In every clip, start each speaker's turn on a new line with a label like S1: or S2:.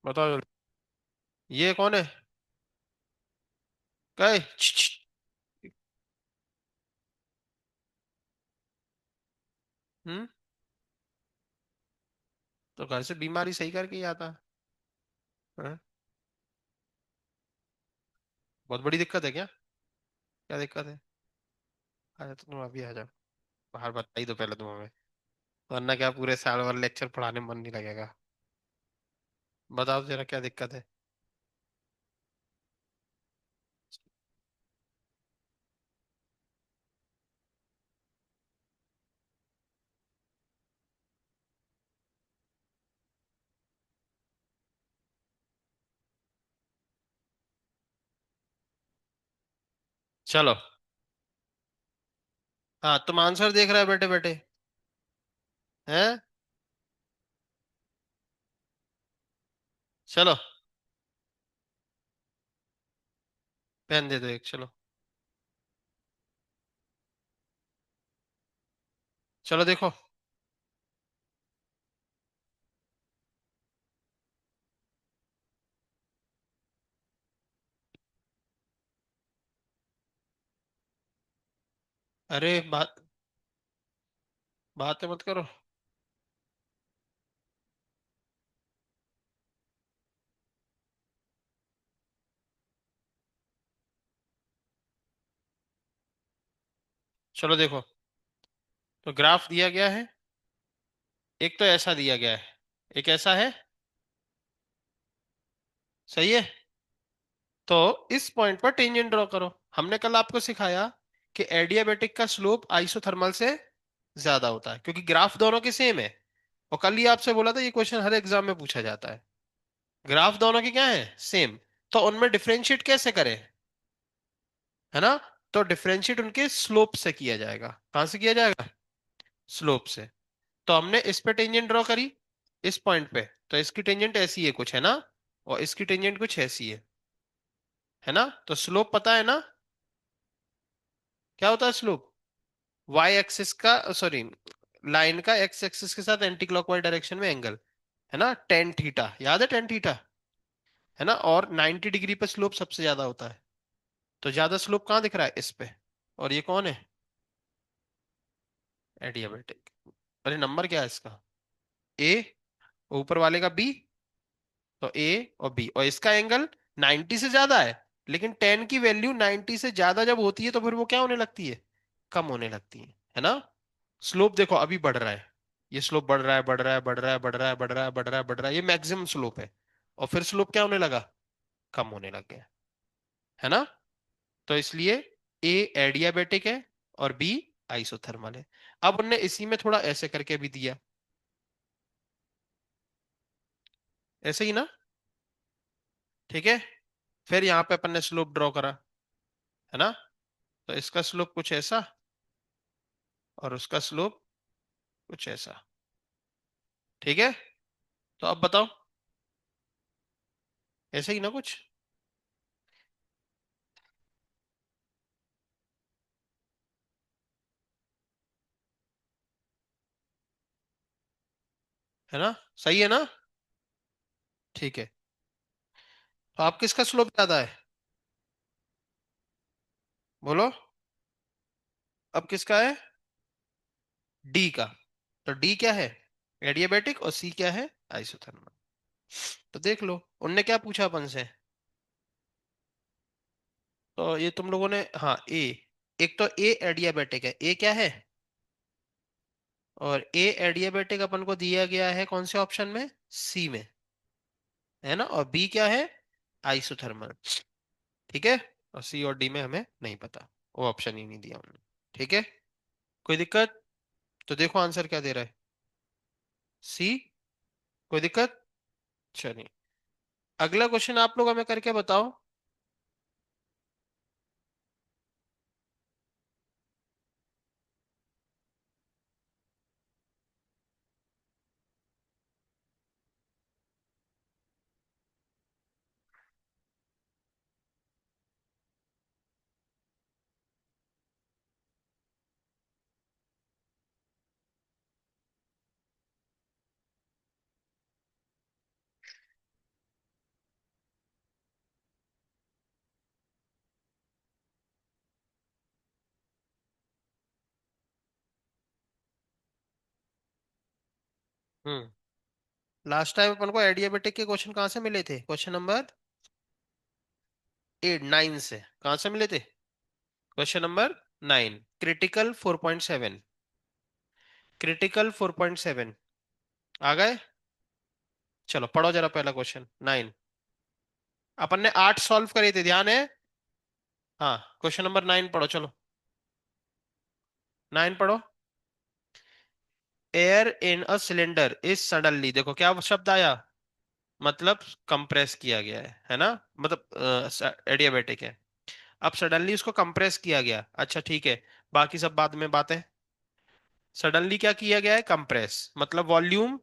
S1: बताओ जल्दी। ये कौन है? क्या है? हम्म। तो घर से बीमारी सही करके ही आता है। बहुत बड़ी दिक्कत है क्या? क्या दिक्कत है? आ जाओ, तो तुम अभी आ जाओ। बाहर बता ही दो पहले तुम हमें। वरना क्या पूरे साल भर लेक्चर पढ़ाने में मन नहीं लगेगा। बताओ जरा क्या दिक्कत है। चलो। हाँ, तुम आंसर देख रहे हो बेटे बेटे? हैं? चलो। पेन दे दो एक, चलो। चलो देखो। अरे बातें मत करो। चलो देखो। तो ग्राफ दिया गया है। एक तो ऐसा दिया गया है। एक ऐसा है। सही है। तो इस पॉइंट पर टेंजेंट ड्रॉ करो। हमने कल आपको सिखाया कि एडियाबेटिक का स्लोप आइसोथर्मल से ज्यादा होता है क्योंकि ग्राफ दोनों के सेम है। और कल ही आपसे बोला था ये क्वेश्चन हर एग्जाम में पूछा जाता है। ग्राफ दोनों के क्या है? सेम। तो उनमें डिफरेंशिएट कैसे करें? है ना? तो डिफरेंशिएट उनके स्लोप से किया जाएगा। कहां से किया जाएगा? स्लोप से। तो हमने इस पे टेंजेंट ड्रॉ करी। इस पॉइंट पे तो इसकी टेंजेंट ऐसी है कुछ, है ना? और इसकी टेंजेंट कुछ ऐसी है ना? तो स्लोप पता है ना? क्या होता है स्लोप? वाई एक्सिस का, सॉरी, लाइन का एक्स एक्सिस के साथ एंटी क्लॉकवाइज डायरेक्शन में एंगल। है ना? टेन थीटा, याद है टेन थीटा? है ना? और 90 डिग्री पे स्लोप सबसे ज्यादा होता है। तो ज्यादा स्लोप कहाँ दिख रहा है? इस पे। और ये कौन है? एडियाबेटिक। अरे नंबर क्या है इसका? ए। ऊपर वाले का बी। तो ए और बी, और इसका एंगल 90 से ज्यादा है। लेकिन टेन की वैल्यू 90 से ज्यादा जब होती है तो फिर वो क्या होने लगती है? कम होने लगती है ना? स्लोप देखो अभी बढ़ रहा है। ये स्लोप बढ़ रहा है, बढ़ रहा है, बढ़ रहा है, बढ़ रहा है, बढ़ रहा है, बढ़ रहा है, बढ़ रहा है, ये मैक्सिमम स्लोप है। और फिर स्लोप क्या होने लगा? कम होने लग गया। है ना? तो इसलिए ए एडियाबेटिक है और बी आइसोथर्मल है। अब उनने इसी में थोड़ा ऐसे करके भी दिया। ऐसे ही ना? ठीक है। फिर यहाँ पे अपन ने स्लोप ड्रॉ करा। है ना? तो इसका स्लोप कुछ ऐसा और उसका स्लोप कुछ ऐसा। ठीक है। तो अब बताओ। ऐसे ही ना कुछ? है ना? सही है ना? ठीक है। तो आप किसका स्लोप ज्यादा है? बोलो। अब किसका है? डी का। तो डी क्या है? एडियाबेटिक। और सी क्या है? आइसोथर्मल। तो देख लो उनने क्या पूछा अपन से। तो ये तुम लोगों ने, हाँ, ए। एक तो ए एडियाबेटिक है। ए क्या है? और ए एडियाबेटिक अपन को दिया गया है कौन से ऑप्शन में? सी में। है ना? और बी क्या है? आइसोथर्मल। ठीक है। और सी और डी में हमें नहीं पता। वो ऑप्शन ही नहीं दिया उन्होंने। ठीक है। कोई दिक्कत? तो देखो आंसर क्या दे रहा है। सी। कोई दिक्कत? चलिए। अगला क्वेश्चन आप लोग हमें करके बताओ। हम्म। लास्ट टाइम अपन को एडियाबेटिक के क्वेश्चन कहाँ से मिले थे? क्वेश्चन नंबर 8 9 से। कहाँ से मिले थे? Question number 9, critical 4.7। क्रिटिकल 4.7 आ गए? चलो पढ़ो जरा पहला क्वेश्चन 9। अपन ने 8 सॉल्व करे थे, ध्यान है? हाँ, क्वेश्चन नंबर 9 पढ़ो चलो। 9 पढ़ो। Air in a cylinder is suddenly, देखो क्या शब्द आया, मतलब कंप्रेस किया गया है ना? मतलब एडियाबेटिक है। अब सडनली उसको कंप्रेस किया गया, अच्छा ठीक है, बाकी सब बाद में बात है। सडनली क्या किया गया है? कंप्रेस, मतलब वॉल्यूम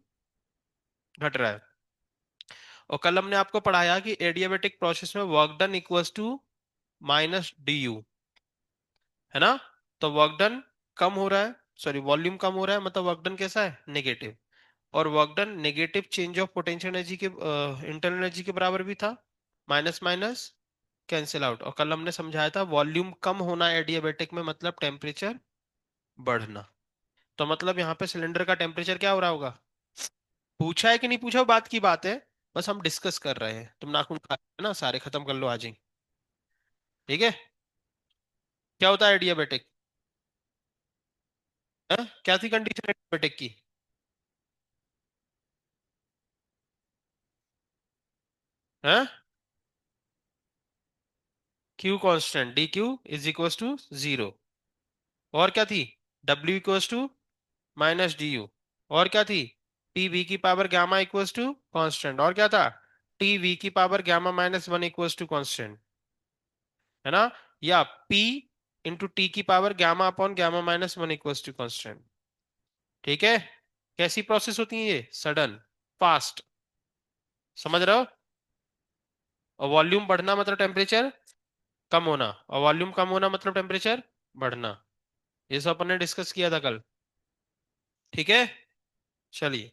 S1: घट रहा है। और कल हमने आपको पढ़ाया कि एडियाबेटिक प्रोसेस में work done equals to minus D U, है ना? तो वर्क डन कम हो रहा है, सॉरी वॉल्यूम कम हो रहा है, मतलब वर्क डन कैसा है? नेगेटिव। और work done negative change of potential energy के इंटरनल एनर्जी के बराबर भी था। Minus minus cancel out. और कल हमने समझाया था वॉल्यूम कम होना एडियाबेटिक में मतलब टेम्परेचर बढ़ना। तो मतलब यहाँ पे सिलेंडर का टेम्परेचर क्या हो रहा होगा? पूछा है कि नहीं पूछा वो बात की बात है, बस हम डिस्कस कर रहे हैं। तुम नाखून खा रहे हो ना, सारे खत्म कर लो आज ही। ठीक है? क्या होता है एडियाबेटिक? क्या थी कंडीशन एडियाबेटिक की? है Q constant, D Q is equal to 0। और क्या थी? W equal to minus D U. और क्या थी? टी वी की power gamma equals to constant. और क्या था? टी वी की power gamma minus one equals to constant, है ना? या पी इंटू टी की power gamma upon gamma minus one equals to constant. ठीक है? कैसी प्रोसेस होती है ये? Sudden, fast. समझ रहे हो? और वॉल्यूम बढ़ना मतलब टेम्परेचर कम होना, और वॉल्यूम कम होना मतलब टेम्परेचर बढ़ना। ये सब अपन ने डिस्कस किया था कल। ठीक है? चलिए,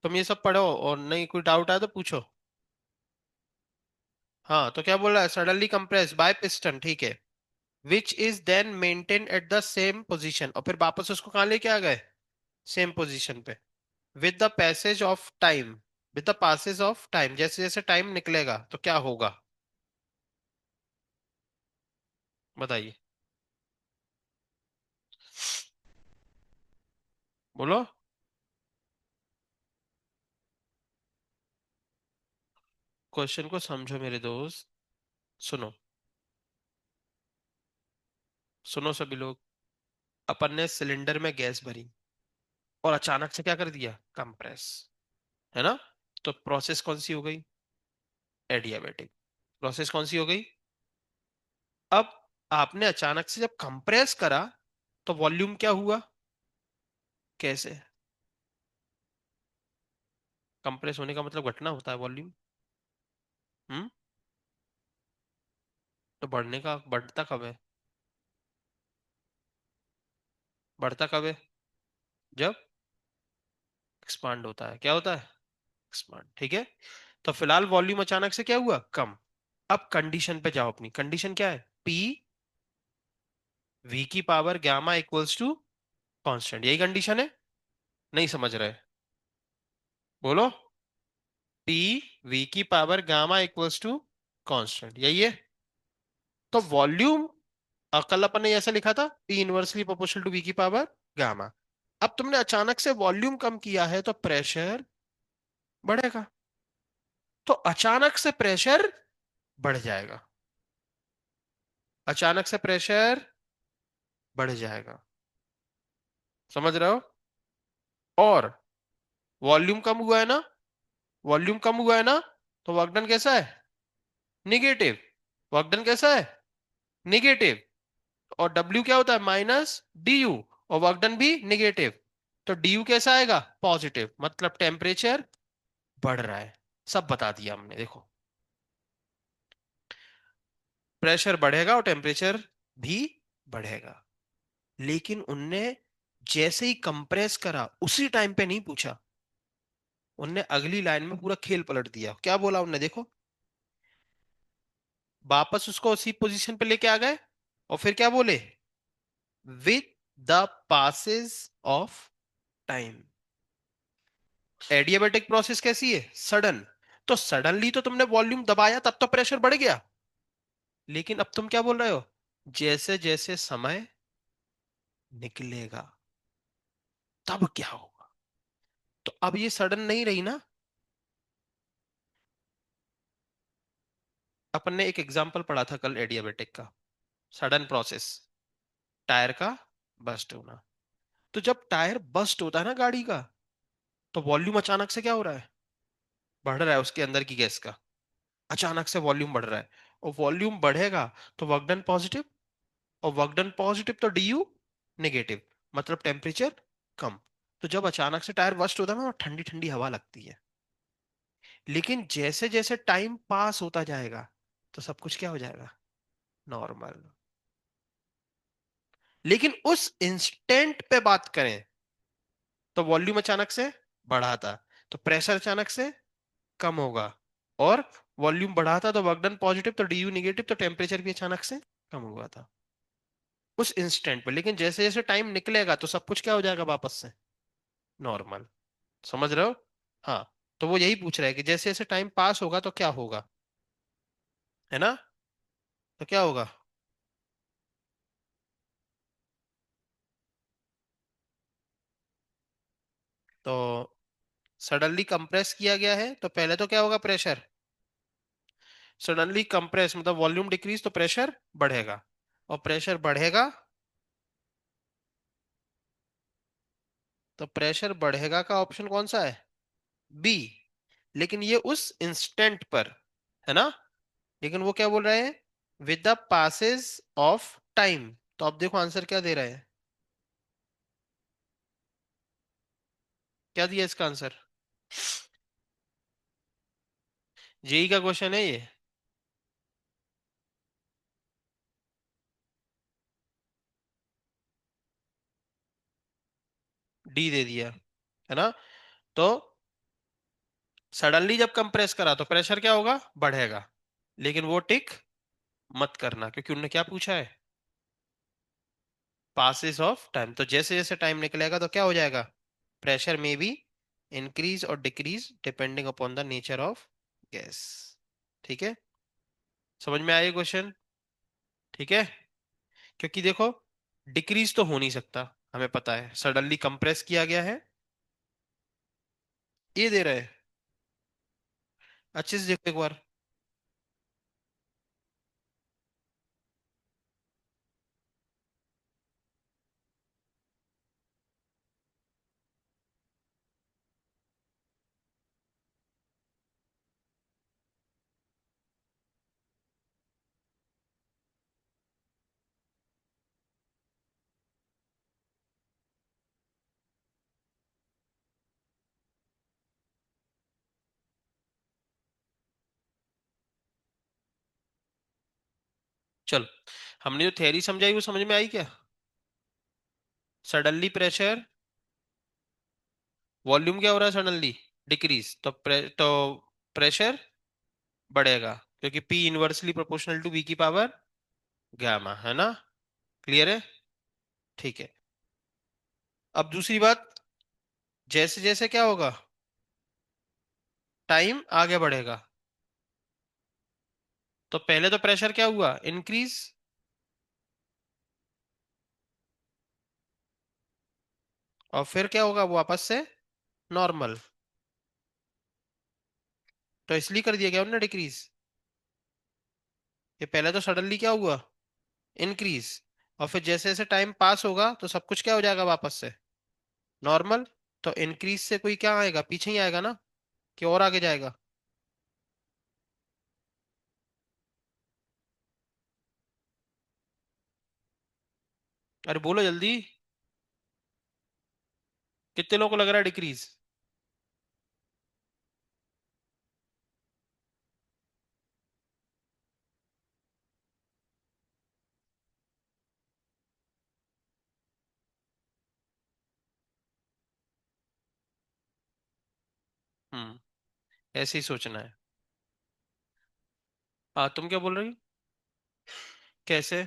S1: तुम ये सब पढ़ो और नहीं कोई डाउट आया तो पूछो। हाँ, तो क्या बोल रहा है? सडनली कंप्रेस बाय पिस्टन, ठीक है, which is then maintain at the same position, और फिर वापस उसको कहाँ लेके आ गए? सेम पोजीशन पे। With the passage of time, with the passage of time, जैसे जैसे टाइम निकलेगा तो क्या होगा? बताइए, बोलो। क्वेश्चन को समझो मेरे दोस्त। सुनो, सुनो सभी लोग। अपन ने सिलेंडर में गैस भरी और अचानक से क्या कर दिया? कंप्रेस, है ना? तो प्रोसेस कौन सी हो गई? एडियाबेटिक। प्रोसेस कौन सी हो गई? अब आपने अचानक से जब कंप्रेस करा तो वॉल्यूम क्या हुआ? कैसे? कंप्रेस होने का मतलब घटना होता है वॉल्यूम। हम्म। तो बढ़ने का, बढ़ता कब है? बढ़ता कब है? जब एक्सपांड होता है। क्या होता है? एक्सपांड, ठीक है। तो फिलहाल वॉल्यूम अचानक से क्या हुआ? कम। अब कंडीशन पे जाओ, अपनी कंडीशन क्या है? पी वी की power gamma equals to constant, यही कंडीशन है? नहीं समझ रहे? बोलो। पी वी की power gamma equals to constant, यही है। तो वॉल्यूम, कल अपन ने ऐसा लिखा था, P inversely proportional to V की पावर गामा। अब तुमने अचानक से वॉल्यूम कम किया है तो प्रेशर बढ़ेगा। तो अचानक से प्रेशर बढ़ जाएगा। अचानक से प्रेशर बढ़ जाएगा। समझ रहे हो? और वॉल्यूम कम हुआ है ना? वॉल्यूम कम हुआ है ना? तो वर्क डन कैसा है? निगेटिव। वर्क डन कैसा है? निगेटिव। और डब्ल्यू क्या होता है? Minus D U. और वर्क डन भी निगेटिव। तो डी यू कैसा आएगा? पॉजिटिव, मतलब टेम्परेचर बढ़ रहा है। सब बता दिया हमने, देखो। प्रेशर बढ़ेगा और टेम्परेचर भी बढ़ेगा। लेकिन उनने जैसे ही कंप्रेस करा उसी टाइम पे नहीं पूछा, उनने अगली लाइन में पूरा खेल पलट दिया। क्या बोला उनने? देखो, वापस उसको उसी पोजीशन पे लेके आ गए और फिर क्या बोले? With the passes of time. Adiabatic process कैसी है? सडन। तो सडनली तो तुमने वॉल्यूम दबाया तब तो प्रेशर बढ़ गया, लेकिन अब तुम क्या बोल रहे हो? जैसे जैसे समय निकलेगा तब क्या होगा? तो अब ये सडन नहीं रही ना। अपन ने एक एग्जांपल पढ़ा था कल एडियाबेटिक का, सडन प्रोसेस, टायर का बस्ट होना। तो जब टायर बस्ट होता है ना गाड़ी का, तो वॉल्यूम अचानक से क्या हो रहा है? बढ़ रहा है, उसके अंदर की गैस का अचानक से वॉल्यूम बढ़ रहा है। और वॉल्यूम बढ़ेगा तो वर्क डन पॉजिटिव, और वर्क डन पॉजिटिव तो डीयू नेगेटिव, मतलब टेम्परेचर कम। तो जब अचानक से टायर बस्ट होता है ना, ठंडी ठंडी हवा लगती है। लेकिन जैसे जैसे टाइम पास होता जाएगा तो सब कुछ क्या हो जाएगा? नॉर्मल। लेकिन उस इंस्टेंट पे बात करें तो वॉल्यूम अचानक से बढ़ा था, तो प्रेशर अचानक से कम होगा। और वॉल्यूम बढ़ा था तो वर्क डन पॉजिटिव तो डीयू नेगेटिव, तो टेम्परेचर भी अचानक से कम हुआ था उस इंस्टेंट पे। लेकिन जैसे जैसे टाइम निकलेगा तो सब कुछ क्या हो जाएगा वापस से? नॉर्मल। समझ रहे हो? हाँ। तो वो यही पूछ रहा है कि जैसे जैसे टाइम पास होगा तो क्या होगा, है ना? तो क्या होगा? तो सडनली कंप्रेस किया गया है तो पहले तो क्या होगा? प्रेशर। सडनली कंप्रेस मतलब वॉल्यूम डिक्रीज तो प्रेशर बढ़ेगा, और प्रेशर बढ़ेगा तो प्रेशर बढ़ेगा का ऑप्शन कौन सा है? बी। लेकिन ये उस इंस्टेंट पर है ना। लेकिन वो क्या बोल रहे हैं? With the passes of time. तो अब देखो आंसर क्या दे रहे हैं, क्या दिया इसका आंसर? जेई का क्वेश्चन है ये। डी दे दिया, है ना। तो सडनली जब कंप्रेस करा तो प्रेशर क्या होगा? बढ़ेगा। लेकिन वो टिक मत करना, क्योंकि उन्होंने क्या पूछा है? Passes of time. तो जैसे जैसे टाइम निकलेगा तो क्या हो जाएगा? प्रेशर में भी इंक्रीज और decrease depending upon the nature of gas. ठीक है, समझ में आया क्वेश्चन? ठीक है। क्योंकि देखो, डिक्रीज तो हो नहीं सकता, हमें पता है सडनली कंप्रेस किया गया है। ये दे रहे हैं, अच्छे से देखो एक बार। चल, हमने जो थ्योरी समझाई वो समझ में आई क्या? सडनली प्रेशर, वॉल्यूम क्या हो रहा है सडनली? डिक्रीज, तो प्रेशर बढ़ेगा, क्योंकि P inversely proportional to V की पावर गामा, है ना। क्लियर है? ठीक है। अब दूसरी बात, जैसे जैसे क्या होगा? टाइम आगे बढ़ेगा, तो पहले तो प्रेशर क्या हुआ? इंक्रीज। और फिर क्या होगा? वापस से नॉर्मल। तो इसलिए कर दिया गया उन्होंने डिक्रीज। ये पहले तो सडनली क्या हुआ? इंक्रीज। और फिर जैसे जैसे टाइम पास होगा तो सब कुछ क्या हो जाएगा वापस से? नॉर्मल। तो इंक्रीज से कोई क्या आएगा? पीछे ही आएगा ना, कि और आगे जाएगा? अरे बोलो जल्दी। कितने लोगों को लग रहा है डिक्रीज? ऐसे ही सोचना है। हाँ, तुम क्या बोल रही हो? कैसे?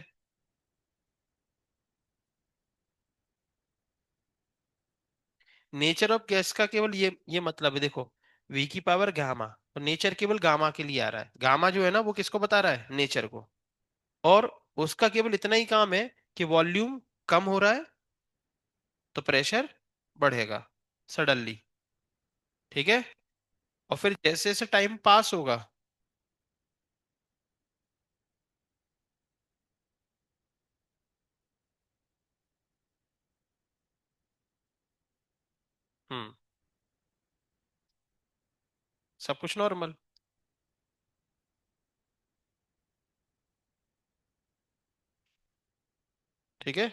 S1: नेचर ऑफ गैस का केवल ये मतलब है, देखो, वी की पावर गामा, तो नेचर केवल गामा के लिए आ रहा है। गामा जो है ना वो किसको बता रहा है, नेचर को। और उसका केवल इतना ही काम है कि वॉल्यूम कम हो रहा है तो प्रेशर बढ़ेगा सडनली। ठीक है। और फिर जैसे जैसे टाइम पास होगा। हम्म। सब कुछ नॉर्मल। ठीक है।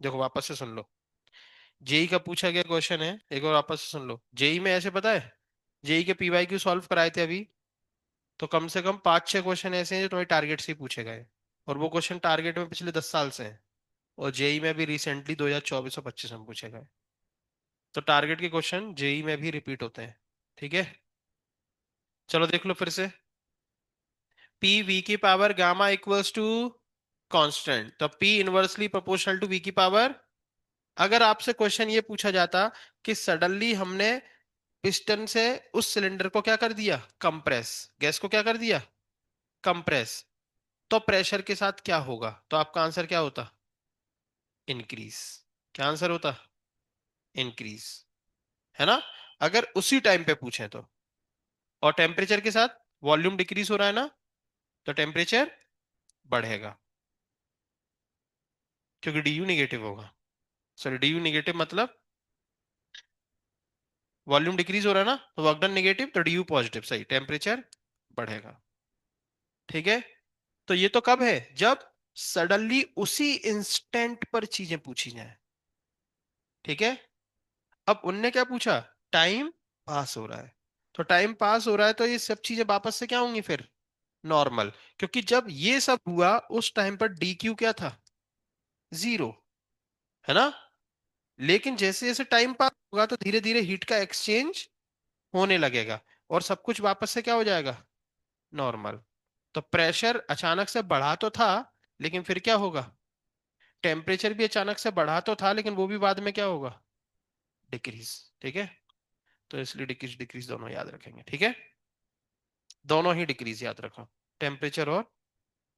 S1: देखो वापस से सुन लो। जेई का पूछा गया क्वेश्चन है, एक बार वापस से सुन लो। जेई में ऐसे पता है, जेई के पीवाई क्यू सॉल्व कराए थे अभी, तो कम से कम 5-6 क्वेश्चन ऐसे हैं जो तुम्हें टारगेट से ही पूछे गए। और वो क्वेश्चन टारगेट में पिछले 10 साल से हैं। और जेई में भी रिसेंटली 2024 और 25 में पूछे गए। तो टारगेट के क्वेश्चन जेई में भी रिपीट होते हैं। ठीक है। चलो देख लो फिर से। पी वी की power gamma equals to constant, तो P inversely proportional to V की पावर। अगर आपसे क्वेश्चन ये पूछा जाता कि सडनली हमने पिस्टन से उस सिलेंडर को क्या कर दिया, कंप्रेस, गैस को क्या कर दिया, कंप्रेस, तो प्रेशर के साथ क्या होगा, तो आपका आंसर क्या होता, इंक्रीज। क्या आंसर होता, इंक्रीज, है ना। अगर उसी टाइम पे पूछें तो। और टेम्परेचर के साथ वॉल्यूम डिक्रीज हो रहा है ना, तो टेम्परेचर बढ़ेगा, क्योंकि डी यू निगेटिव होगा। सॉरी, डी यू निगेटिव मतलब वॉल्यूम डिक्रीज हो रहा है ना, तो वर्क डन निगेटिव, तो डी यू पॉजिटिव, सही, टेम्परेचर बढ़ेगा। ठीक है। तो ये तो कब है, जब सडनली उसी इंस्टेंट पर चीजें पूछी जाए। ठीक है। अब उनने क्या पूछा, टाइम पास हो रहा है, तो टाइम पास हो रहा है तो ये सब चीजें वापस से क्या होंगी फिर, नॉर्मल। क्योंकि जब ये सब हुआ उस टाइम पर डी क्यू क्या था, जीरो, है ना। लेकिन जैसे जैसे टाइम पास होगा तो धीरे धीरे हीट का एक्सचेंज होने लगेगा, और सब कुछ वापस से क्या हो जाएगा, नॉर्मल। तो प्रेशर अचानक से बढ़ा तो था, लेकिन फिर क्या होगा, टेम्परेचर भी अचानक से बढ़ा तो था, लेकिन वो भी बाद में क्या होगा, डिक्रीज। ठीक है। तो इसलिए डिक्रीज डिक्रीज दोनों याद रखेंगे। ठीक है। दोनों ही डिक्रीज याद रखो, टेम्परेचर और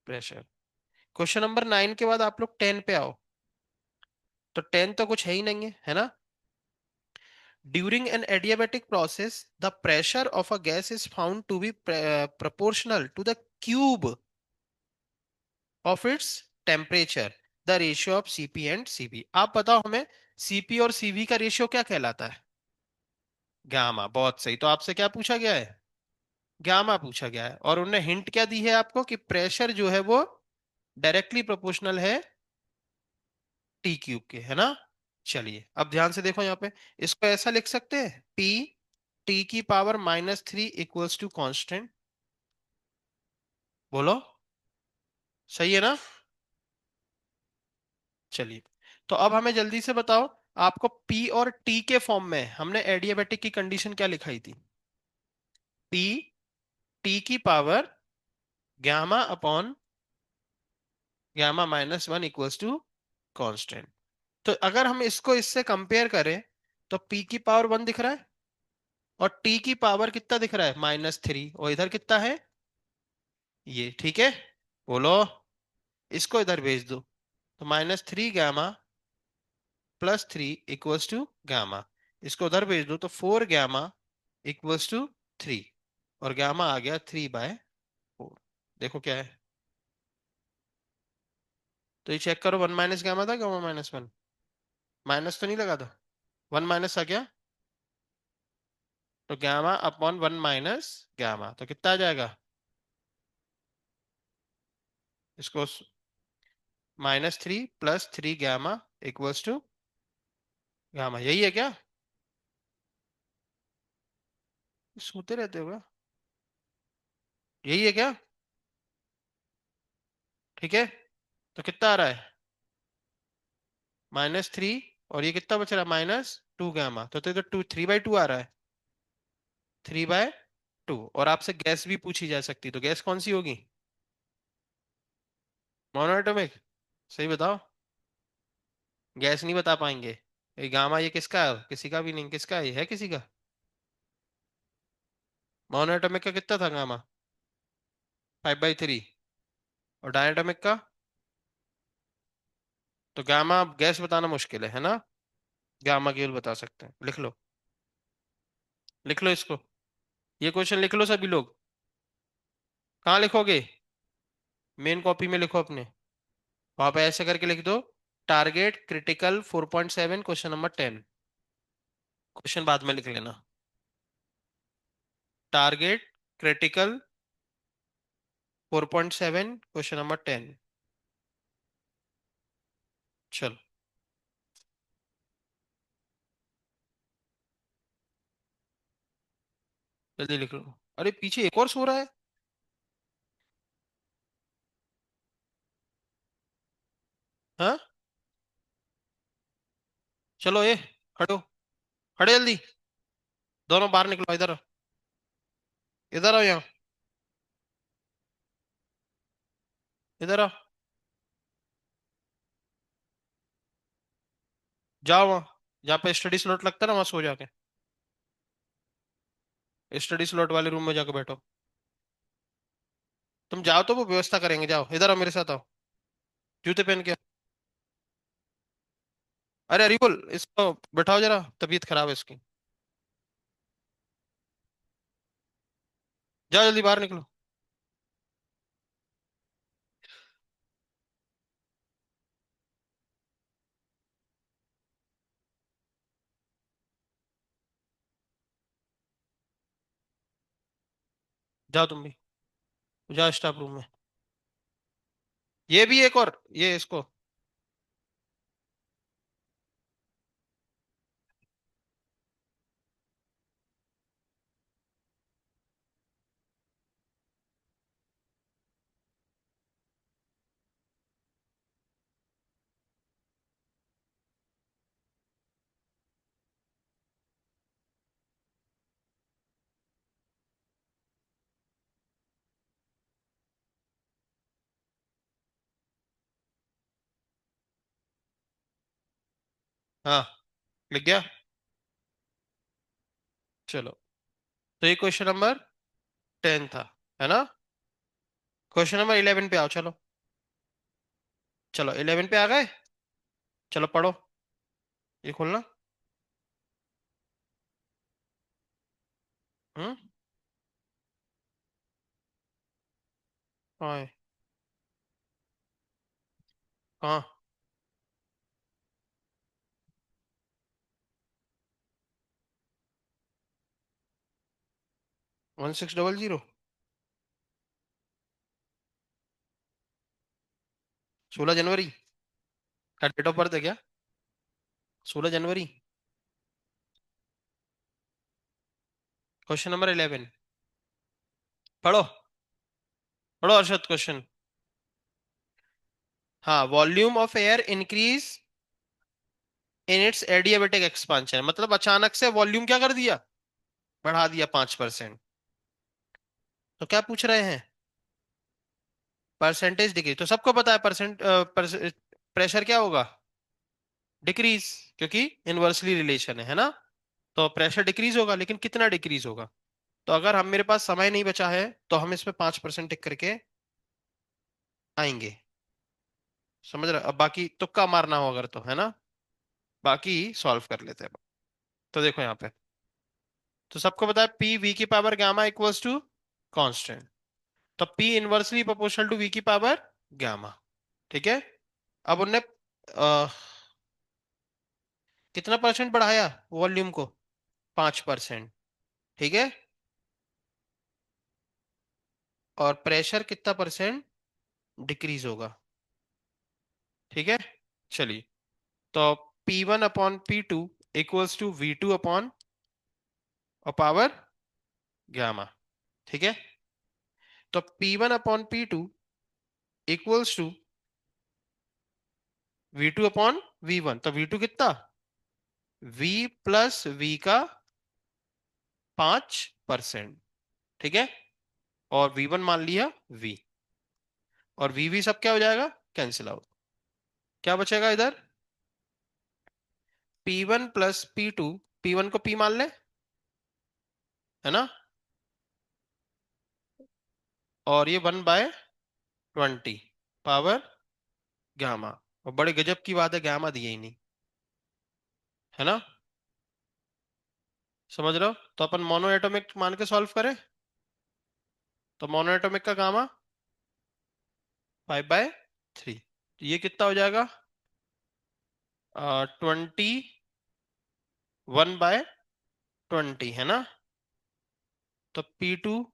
S1: प्रेशर। क्वेश्चन नंबर 9 के बाद आप लोग 10 पे आओ। तो 10 तो कुछ है ही नहीं है ना। During an adiabatic process the pressure of a gas is found to be proportional to the cube of its temperature, the ratio of CP and CV. आप बताओ हमें, सीपी और सीवी का रेशियो क्या कहलाता है, गामा। बहुत सही। तो आपसे क्या पूछा गया है, गामा पूछा गया है। और उन्होंने हिंट क्या दी है आपको, कि प्रेशर जो है वो डायरेक्टली प्रोपोर्शनल है टी क्यूब के, है ना। चलिए अब ध्यान से देखो यहाँ पे, इसको ऐसा लिख सकते हैं, पी टी की पावर -3 इक्वल्स टू कांस्टेंट। बोलो, सही है ना। चलिए, तो अब हमें जल्दी से बताओ, आपको पी और टी के फॉर्म में हमने एडियाबेटिक की कंडीशन क्या लिखाई थी, पी टी की power gamma upon gamma -1 equals to constant. तो अगर हम इसको इससे कंपेयर करें, तो पी की पावर 1 दिख रहा है, और टी की पावर कितना दिख रहा है, -3, और इधर कितना है, ये। ठीक है। बोलो, इसको इधर भेज दो, तो -3 गामा +3 इक्वल्स टू गामा। इसको उधर भेज दो तो 4 गामा इक्वल्स टू 3, और गामा आ गया 3/4। देखो क्या है, तो ये चेक करो, 1 माइनस गामा था, गामा -1, माइनस तो नहीं लगा था, 1 माइनस आ गया, तो गामा अपॉन 1 माइनस गामा, तो कितना आ जाएगा, इसको -3 +3 गामा इक्वल्स टू गामा, यही है क्या, सोते रहते हो क्या, यही है क्या। ठीक है। तो कितना आ रहा है, -3, और ये कितना बच रहा है, -2 गामा, तो इधर 3/2 आ रहा है, 3/2। और आपसे गैस भी पूछी जा सकती, तो गैस कौन सी होगी, मोनोएटॉमिक। सही बताओ, गैस नहीं बता पाएंगे। ये गामा ये किसका है? किसी का भी नहीं। किसका है? ये है किसी का? मोनोएटॉमिक का कितना था गामा? 5/3। और डायनेटोमिक का? तो गामा गैस बताना मुश्किल है ना? गामा केवल बता सकते हैं। लिख लो। लिख लो इसको। ये क्वेश्चन लिख लो सभी लोग। कहाँ लिखोगे? मेन कॉपी में लिखो अपने। वहां पे ऐसे करके लिख दो। Target critical 4.7 question number 10। Question बाद में लिख लेना। Target critical 4.7 question number 10। चलो जल्दी लिख लो। अरे पीछे एक और सो रहा है। हाँ। चलो ये खड़े हो। खड़े जल्दी। दोनों बाहर निकलो। इधर आओ। इधर आओ यहाँ। इधर आओ। जाओ वहाँ जहाँ पे स्टडी स्लॉट लगता है ना, वहां सो जाके। स्टडी स्लॉट वाले रूम में जाके बैठो। तुम जाओ तो वो व्यवस्था करेंगे। जाओ इधर आओ, मेरे साथ आओ। जूते पहन के। अरे अरिकुल, इसको बैठाओ जरा, तबीयत खराब है इसकी। जाओ जल्दी बाहर निकलो। जाओ तुम भी। जाओ स्टाफ रूम में। ये भी एक और, ये इसको। हाँ लिख गया। चलो। तो ये क्वेश्चन नंबर 10 था, है ना? क्वेश्चन नंबर 11 पे आओ। चलो। चलो 11 पे आ गए। चलो पढ़ो। ये खोलना। हम्म। कहाँ है? कहाँ? 1600। 16 जनवरी का डेट ऑफ बर्थ है क्या? 16 जनवरी। Question number 11। पढ़ो। पढ़ो अर्षद क्वेश्चन। हाँ, volume of air increase in its adiabatic expansion, मतलब अचानक से वॉल्यूम क्या कर दिया? बढ़ा दिया 5%। तो क्या पूछ रहे हैं? परसेंटेज डिग्री तो सबको पता है। प्रेशर क्या होगा? डिक्रीज। क्योंकि इनवर्सली रिलेशन है ना? तो प्रेशर डिक्रीज होगा, लेकिन कितना डिक्रीज होगा? तो अगर हम, मेरे पास समय नहीं बचा है, तो हम इसमें 5% टिक करके आएंगे। समझ रहे? अब बाकी तुक्का मारना हो अगर, तो है ना? बाकी सॉल्व कर लेते हैं। तो देखो यहाँ पे। तो सबको पता है पी वी की power gamma equals to constant. तो P inversely proportional to V की पावर गामा। ठीक है। अब उनने कितना परसेंट बढ़ाया वॉल्यूम को? 5%। ठीक है। और प्रेशर कितना परसेंट डिक्रीज होगा? ठीक है। चलिए। तो P1/P2 equals to V2 power gamma. ठीक है। तो P1/P2 इक्वल्स टू V2/V1। तो V2 कितना? V प्लस V का 5%। ठीक है। और V1 मान लिया V। और V सब क्या हो जाएगा? Cancel out. क्या बचेगा इधर? P1 प्लस P2, P1 को P मान ले, है ना, और ये 1/20 पावर गामा। और बड़े गजब की बात है, गामा दिया ही नहीं, है ना। समझ रहे हो, तो अपन मोनो एटॉमिक मान के सॉल्व करें, तो मोनो एटॉमिक का गामा 5/3, ये कितना हो जाएगा, 21/20, है ना। तो P2,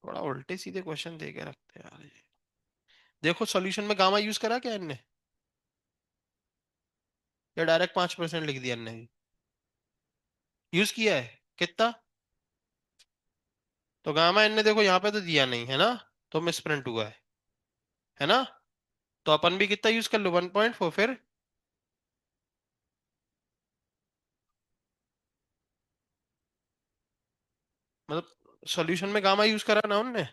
S1: थोड़ा उल्टे सीधे क्वेश्चन दे के रखते हैं यार ये। देखो सॉल्यूशन में गामा यूज करा क्या इनने, या डायरेक्ट 5% लिख दिया इनने, यूज किया है कितना, तो गामा इनने देखो यहाँ पे तो दिया नहीं है ना, तो मिसप्रिंट हुआ है ना। तो अपन भी कितना यूज कर लो, 1.4 फिर, मतलब सॉल्यूशन में गामा यूज करा ना उनने,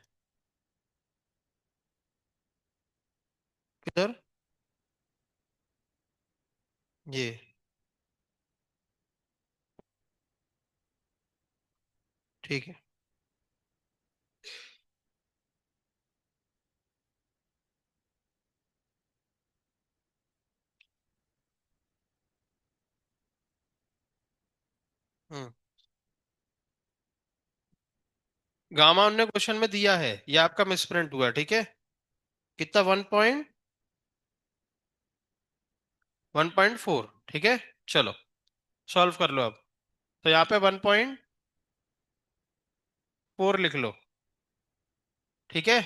S1: किधर, ये, ठीक है। हम्म, गामा उनने क्वेश्चन में दिया है, ये आपका मिसप्रिंट हुआ, ठीक है। कितना, 1.4, ठीक है। चलो सॉल्व कर लो अब, तो यहाँ पे 1.4 लिख लो, ठीक है।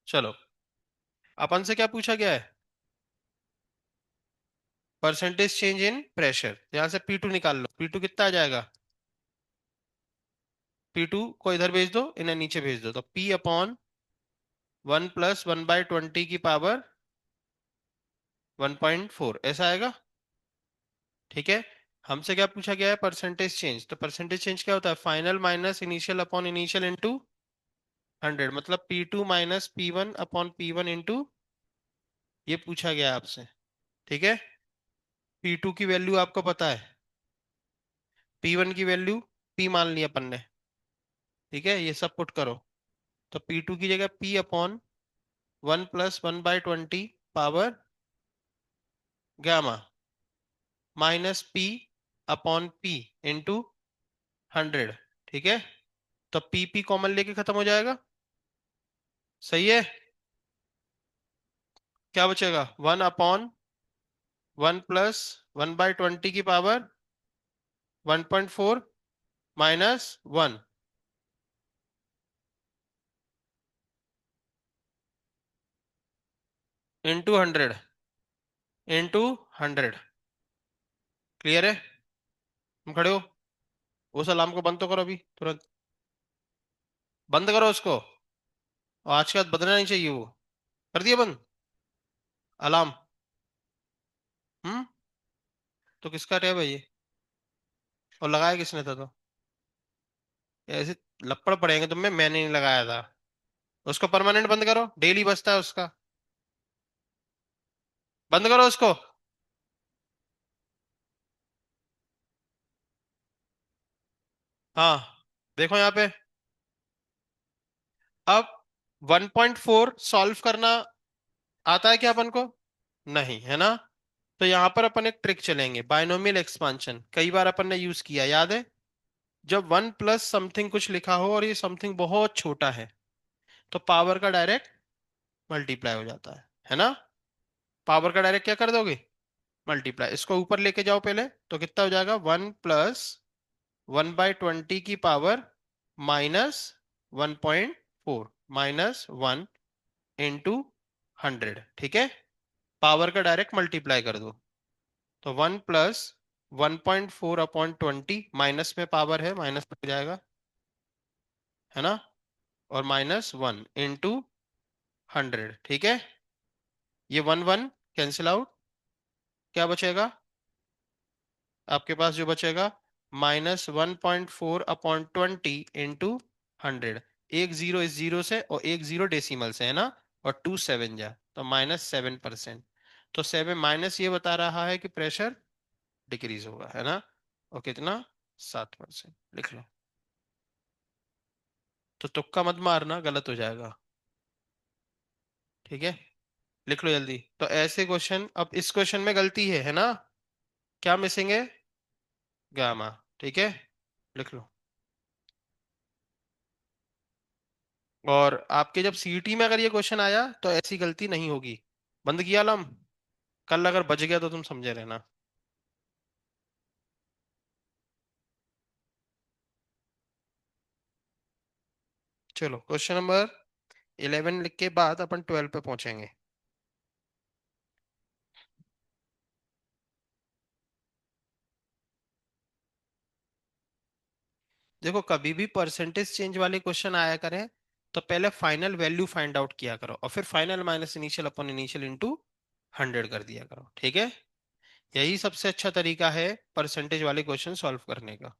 S1: चलो, अपन से क्या पूछा गया है, परसेंटेज चेंज इन प्रेशर, यहाँ से P2 निकाल लो, P2 कितना आ जाएगा, P2 को इधर भेज दो, इन्हें नीचे भेज दो, तो P/1 + 1/20 की पावर 1.4 ऐसा आएगा, ठीक है। हमसे क्या पूछा गया है, परसेंटेज चेंज, तो परसेंटेज चेंज क्या होता है, final minus initial upon initial into 100, मतलब P2 - P1/P1 ये पूछा गया है आपसे, ठीक है। P2 की वैल्यू आपको पता है, P1 की वैल्यू P मान ली अपन ने, ठीक है, ये सब पुट करो, तो P2 की जगह P/1 + 1/20 power gamma minus P/P into 100, ठीक है। तो P कॉमन लेके खत्म हो जाएगा, सही है। क्या बचेगा, 1/1 + 1/20 की power 1.4 minus 1 into 100 into 100, clear है। तुम खड़े हो, वो अलार्म को बंद तो करो अभी तुरंत, बंद करो उसको, और आज के बाद बदलना नहीं चाहिए वो, कर दिया बंद अलार्म। हम्म, तो किसका टैब है ये, और लगाया किसने था, तो ऐसे लपड़ पड़ेंगे तुम्हें, मैंने नहीं लगाया था। उसको परमानेंट बंद करो, डेली बजता है उसका, बंद करो उसको। हाँ, देखो यहाँ पे, अब 1.4 सॉल्व करना आता है क्या अपन को, नहीं, है ना। तो यहाँ पर अपन एक ट्रिक चलेंगे, बायनोमियल एक्सपांशन, कई बार अपन ने यूज किया, याद है, जब 1 + समथिंग कुछ लिखा हो और ये समथिंग बहुत छोटा है, तो पावर का डायरेक्ट मल्टीप्लाई हो जाता है ना। पावर का डायरेक्ट क्या कर दोगे, मल्टीप्लाई, इसको ऊपर लेके जाओ पहले, तो कितना हो जाएगा, 1 + 1/20 की पावर -1.4 -1 इंटू 100, ठीक है। पावर का डायरेक्ट मल्टीप्लाई कर दो, तो 1 + 1.4/20, माइनस में पावर है, माइनस लग जाएगा, है ना, और -1 इंटू 100, ठीक है। ये 1 1 कैंसिल आउट, क्या बचेगा आपके पास, जो बचेगा -1.4/20 इंटू 100, एक जीरो इस जीरो से और एक जीरो डेसिमल से, है ना, और 2 7 जा, तो -7%। तो 7 माइनस ये बता रहा है कि प्रेशर डिक्रीज होगा, है ना। और कितना, 7%, लिख लो। तो तुक्का मत मारना, गलत हो जाएगा। ठीक है, लिख लो जल्दी। तो ऐसे क्वेश्चन, अब इस क्वेश्चन में गलती है ना। क्या मिसिंग है, गामा। ठीक है, लिख लो। और आपके जब सीईटी में अगर ये क्वेश्चन आया तो ऐसी गलती नहीं होगी। बंद किया अलार्म, कल अगर बच गया तो तुम समझे रहना। चलो क्वेश्चन नंबर 11 लिख के बाद अपन 12 पे पहुंचेंगे। देखो, कभी भी परसेंटेज चेंज वाले क्वेश्चन आया करें तो पहले फाइनल वैल्यू फाइंड आउट किया करो, और फिर final minus initial upon initial into 100 कर दिया करो। ठीक है, यही सबसे अच्छा तरीका है परसेंटेज वाले क्वेश्चन सॉल्व करने का।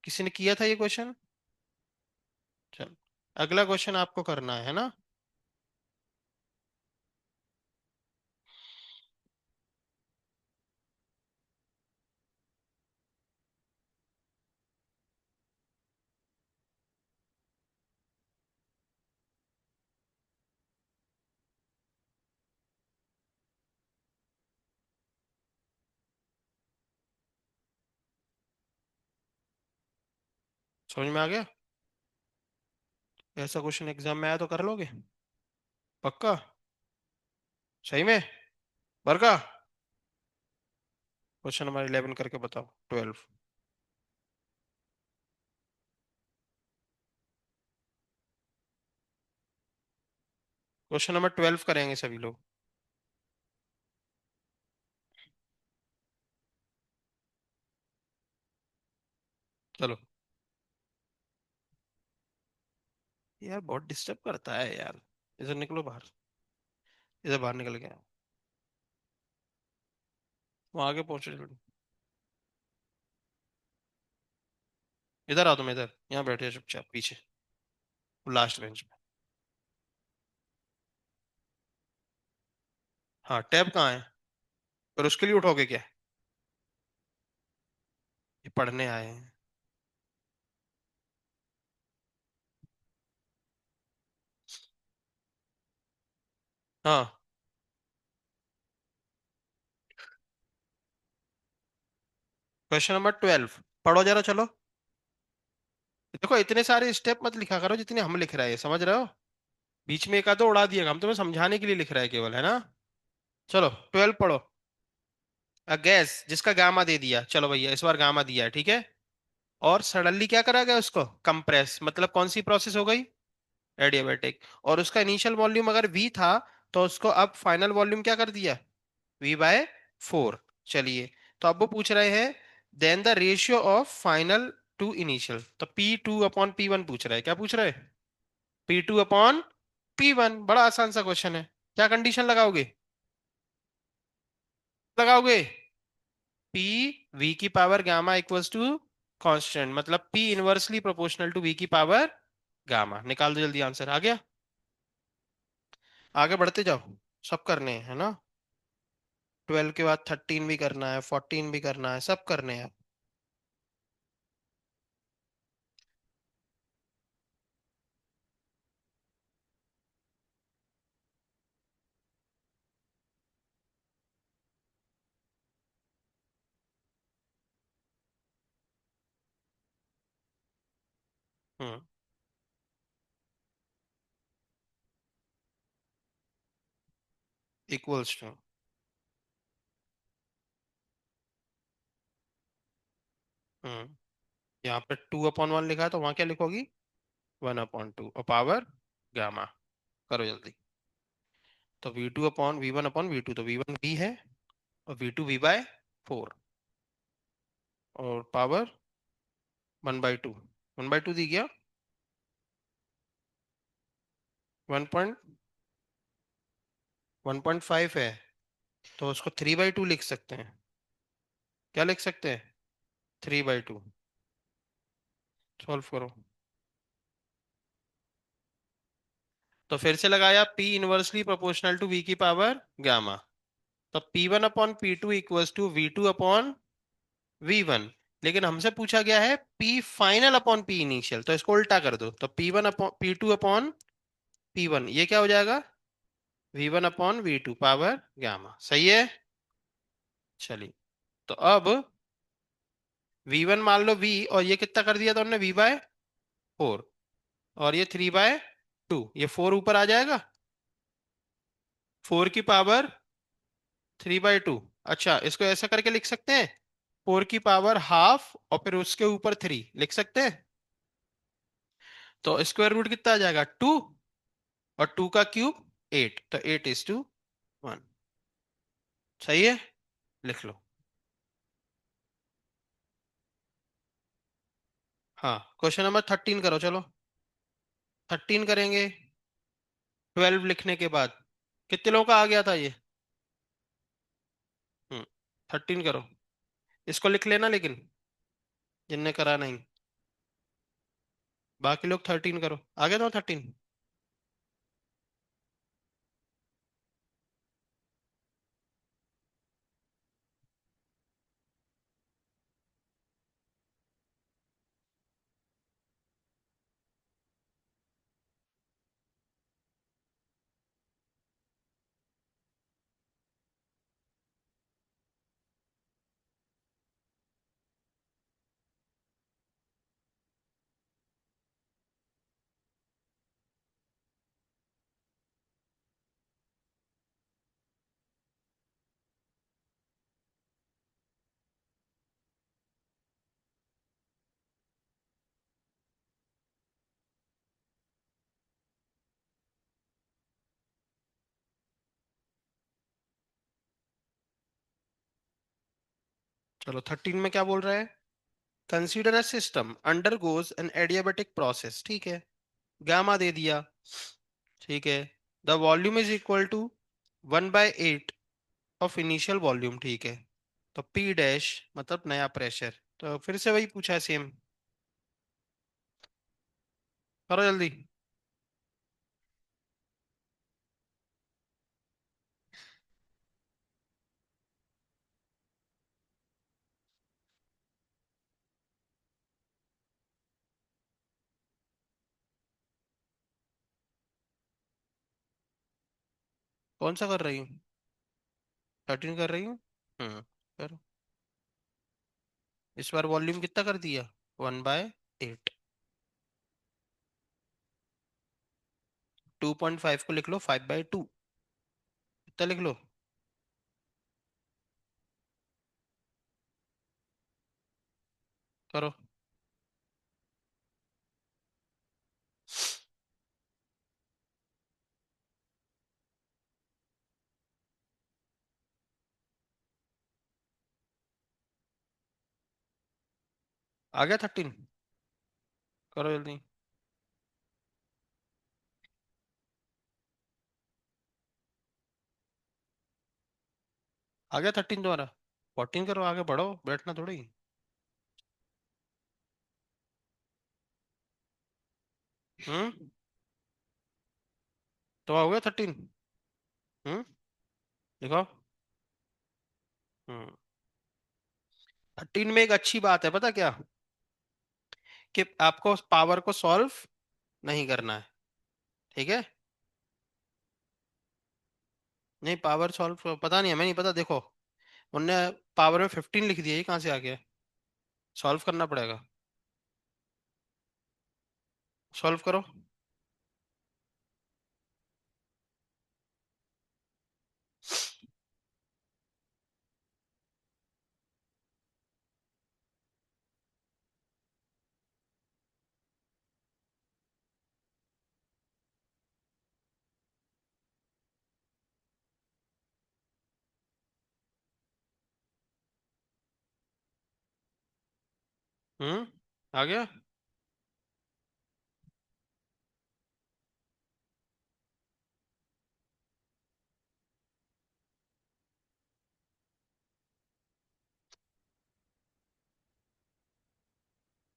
S1: किसी ने किया था ये क्वेश्चन? चलो, अगला क्वेश्चन आपको करना है ना। समझ में आ गया? ऐसा क्वेश्चन एग्जाम में आया तो कर लोगे? पक्का? सही में? बरका? क्वेश्चन नंबर 11 करके बताओ, 12। क्वेश्चन नंबर 12 करेंगे सभी लोग। चलो। यार बहुत डिस्टर्ब करता है यार। इधर निकलो बाहर, इधर बाहर निकल गया। वहां आगे पहुंचो जल्दी। इधर आओ, तुम इधर, यहाँ बैठे हो चुपचाप पीछे, लास्ट बेंच पे। हाँ, टैब कहाँ है? पर उसके लिए उठोगे क्या? ये पढ़ने आए हैं। हाँ, क्वेश्चन नंबर 12 पढ़ो जरा, चलो। देखो, इतने सारे स्टेप मत लिखा करो जितने हम लिख रहे हैं, समझ रहे हो। बीच में एक आधो उड़ा दिएगा, हम तुम्हें समझाने के लिए लिख रहे हैं केवल, है ना। चलो 12 पढ़ो। गैस जिसका गामा दे दिया, चलो भैया इस बार गामा दिया है, ठीक है। और सडनली क्या करा गया उसको, कंप्रेस, मतलब कौन सी प्रोसेस हो गई, एडियाबैटिक। और उसका इनिशियल वॉल्यूम अगर वी था, तो उसको अब फाइनल वॉल्यूम क्या कर दिया, V/4। चलिए, तो अब वो पूछ रहे हैं then the ratio of final to initial, तो P2/P1 पूछ रहे हैं। क्या पूछ रहे हैं? P2/P1। बड़ा आसान सा क्वेश्चन है। क्या कंडीशन लगाओगे, लगाओगे? P V की power gamma equals to constant, मतलब P inversely proportional to V की पावर गामा। निकाल दो जल्दी आंसर, आ गया। आगे बढ़ते जाओ, सब करने हैं, है ना। 12 के बाद 13 भी करना है, 14 भी करना है, सब करने हैं। हम्म, इक्वल्स टू। हम्म, यहाँ पे 2/1 लिखा है तो वहां क्या लिखोगी, 1/2, और पावर गामा। करो जल्दी। तो V2/V1/V2, तो V1 V है, और V2 V/4, और पावर 1/2। 1/2 दी गया, 1.5 है, तो उसको 3/2 लिख सकते हैं। क्या लिख सकते हैं, 3/2। सॉल्व करो। तो फिर से लगाया P inversely proportional to V की पावर गामा। तो P1/P2 equals to V2 upon V1। लेकिन हमसे पूछा गया है P final upon P initial, तो इसको उल्टा कर दो। तो P2/P1, ये क्या हो जाएगा? V1/V2 power gamma. सही है। चलिए, तो अब V1 मान लो V, और ये कितना कर दिया था हमने, V/4, और ये 3/2, ये 4 ऊपर आ जाएगा, 4 की पावर 3/2। अच्छा, इसको ऐसा करके लिख सकते हैं, 4 की पावर हाफ और फिर उसके ऊपर 3 लिख सकते हैं। तो स्क्वायर रूट कितना आ जाएगा, 2, और 2 का क्यूब 8, तो 8:1। सही है, लिख लो। हाँ, क्वेश्चन नंबर 13 करो, चलो। 13 करेंगे 12 लिखने के बाद। कितने लोगों का आ गया था ये? 13 करो, इसको लिख लेना लेकिन, जिनने करा नहीं। बाकी लोग 13 करो, आ गया था 13। चलो, 13 में क्या बोल रहा है? Consider a system undergoes an adiabatic process, ठीक है, गामा दे दिया, ठीक है। The volume is equal to 1/8 of initial volume, ठीक है। तो पी डैश मतलब नया प्रेशर, तो फिर से वही पूछा है, सेम। करो जल्दी। कौन सा कर रही हूँ? 13 कर रही हूँ। करो। इस बार वॉल्यूम कितना कर दिया, 1/8। 2.5 को लिख लो 5/2, कितना लिख लो। करो। आ गया 13? करो जल्दी। आ गया 13 तुम्हारा? 14 करो, आगे बढ़ो, बैठना थोड़ी। हम्म तो हो गया 13। हम्म देखो। 13 में एक अच्छी बात है, पता क्या? कि आपको पावर को सॉल्व नहीं करना है, ठीक है। नहीं, पावर सॉल्व पता नहीं, हमें नहीं पता, देखो। उनने पावर में 15 लिख दिया, ये कहाँ से आ गया? सॉल्व करना पड़ेगा। सॉल्व करो। आ गया।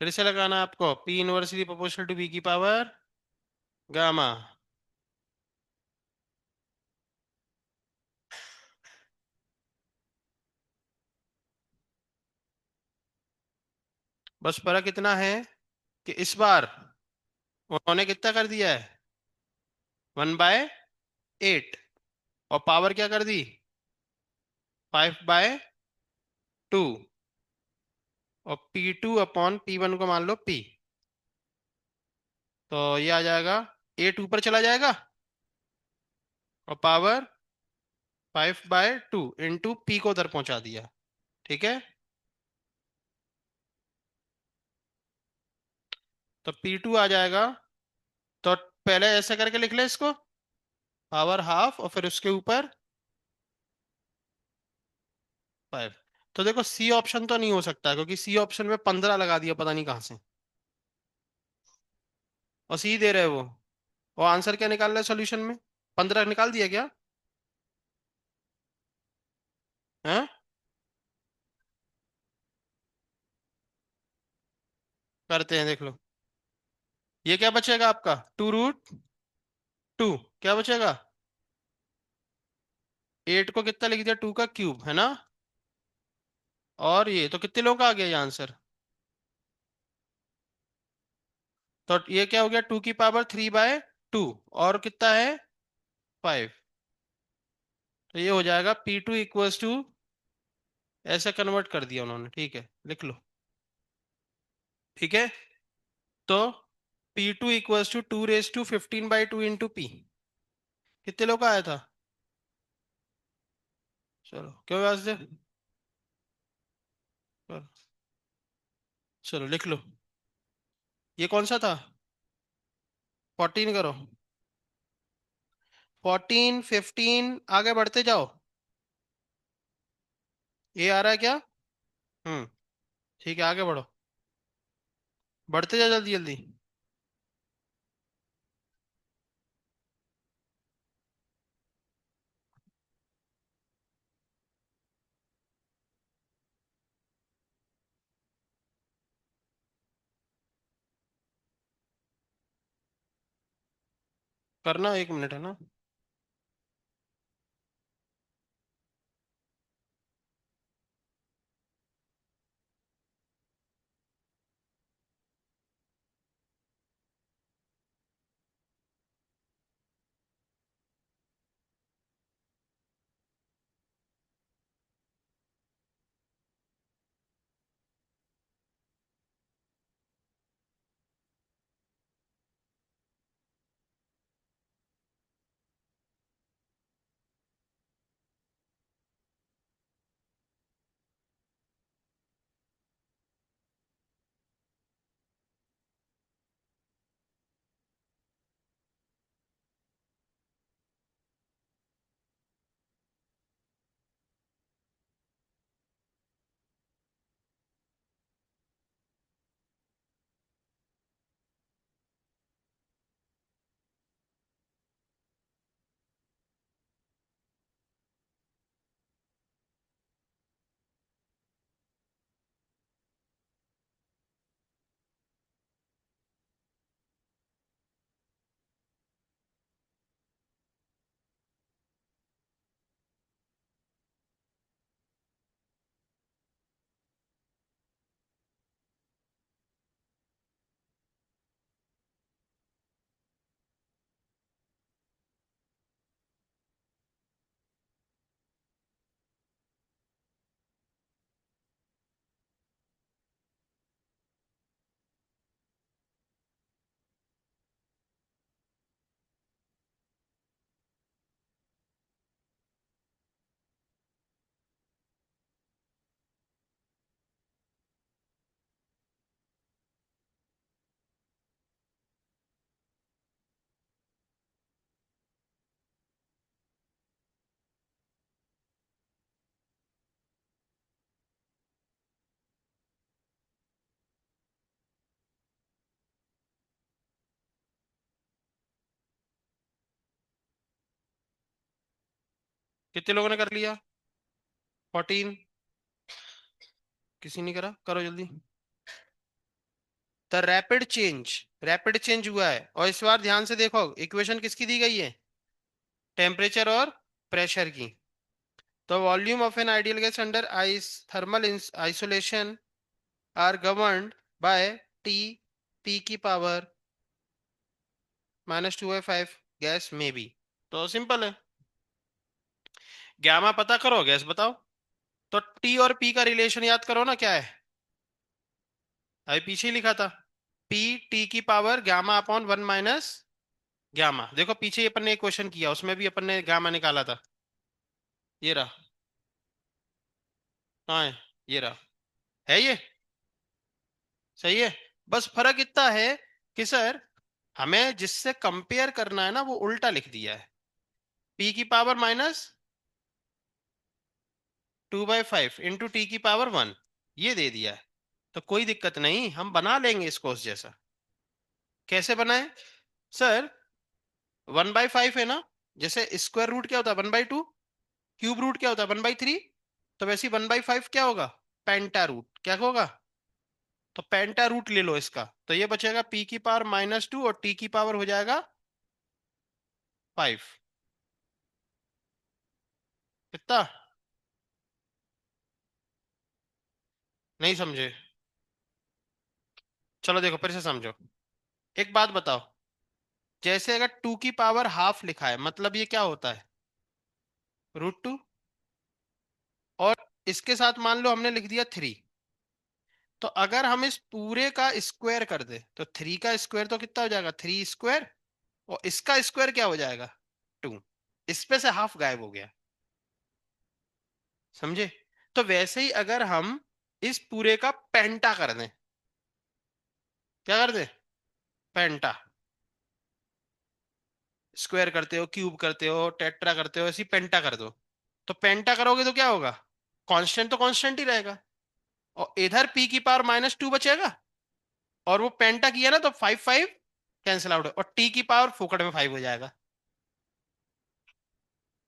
S1: फिर से लगाना आपको, P inversely proportional to V की पावर गामा। बस फर्क इतना है कि इस बार उन्होंने कितना कर दिया है, 1/8, और पावर क्या कर दी, 5/2, और P2/P1 को मान लो P। तो ये आ जाएगा, 8 ऊपर चला जाएगा और पावर 5/2 इंटू P को उधर पहुंचा दिया। ठीक है, तो P2 आ जाएगा। तो पहले ऐसे करके लिख ले इसको, पावर हाफ और फिर उसके ऊपर 5। तो देखो सी ऑप्शन तो नहीं हो सकता, क्योंकि सी ऑप्शन में 15 लगा दिया पता नहीं कहाँ से, और सी दे रहे हैं वो। और आंसर क्या निकाल रहा है सॉल्यूशन में, 15 निकाल दिया क्या? हैं? करते हैं, देख लो। ये क्या बचेगा आपका, 2√2। क्या बचेगा, 8 को कितना लिख दिया, 2 का क्यूब है ना। और ये तो कितने लोगों का आ गया ये आंसर, तो ये क्या हो गया, 2 की पावर 3/2, और कितना है, 5। तो ये हो जाएगा P2 ऐसे कन्वर्ट कर दिया उन्होंने, ठीक है लिख लो। ठीक है, तो P2 = 2 raised to 15/2 into P. कितने लोग का आया था, चलो क्यों व्यास दे, चलो चलो लिख लो। ये कौन सा था, 14 करो, 14 15 आगे बढ़ते जाओ। ये आ रहा है क्या, हम्म, ठीक है आगे बढ़ो, बढ़ते जाओ जल्दी जल्दी। करना 1 मिनट है ना। कितने लोगों ने कर लिया, 14, किसी ने करा, करो जल्दी। द रैपिड चेंज हुआ है, और इस बार ध्यान से देखो इक्वेशन किसकी दी गई है, टेम्परेचर और प्रेशर की। तो volume of an ideal gas under isothermal isolation are governed by T P की पावर -2/5 गैस में बी। तो सिंपल है, गामा पता करो, गैस बताओ। तो टी और पी का रिलेशन याद करो ना, क्या है, अभी पीछे ही लिखा था। पी टी की पावर गामा अपॉन 1 - गामा। देखो पीछे ही अपन ने एक क्वेश्चन किया, उसमें भी अपन ने गामा निकाला था। ये रहा। हाँ ये रहा, है ये, सही है। बस फर्क इतना है कि सर हमें जिससे कंपेयर करना है ना, वो उल्टा लिख दिया है। पी की पावर -2/5 इंटू टी की पावर 1, ये दे दिया है। तो कोई दिक्कत नहीं, हम बना लेंगे इसको उस जैसा। कैसे बनाए सर? 1/5 है ना, जैसे स्क्वायर रूट क्या होता है 1/2, क्यूब रूट क्या होता है 1/3, तो वैसे ही 1/5 क्या होगा, पेंटा रूट क्या होगा। तो पेंटा रूट ले लो इसका, तो ये बचेगा पी की पावर -2 और टी की पावर हो जाएगा 5। कितना, नहीं समझे? चलो देखो फिर से समझो। एक बात बताओ, जैसे अगर 2 की पावर हाफ लिखा है, मतलब ये क्या होता है, √2। और इसके साथ मान लो हमने लिख दिया 3। तो अगर हम इस पूरे का स्क्वायर कर दे, तो 3 का स्क्वायर तो कितना हो जाएगा, 3 स्क्वायर। और इसका स्क्वायर क्या हो जाएगा, 2। इस पे से हाफ गायब हो गया, समझे? तो वैसे ही अगर हम इस पूरे का पेंटा कर दें, क्या कर दें, पेंटा। स्क्वायर करते हो, क्यूब करते हो, टेट्रा करते हो, ऐसी पेंटा कर दो। तो पेंटा करोगे तो क्या होगा, कांस्टेंट तो कांस्टेंट ही रहेगा, और इधर पी की पावर -2 बचेगा। और वो पेंटा किया ना, तो 5 5 कैंसिल आउट, और टी की पावर फोकट में 5 हो जाएगा।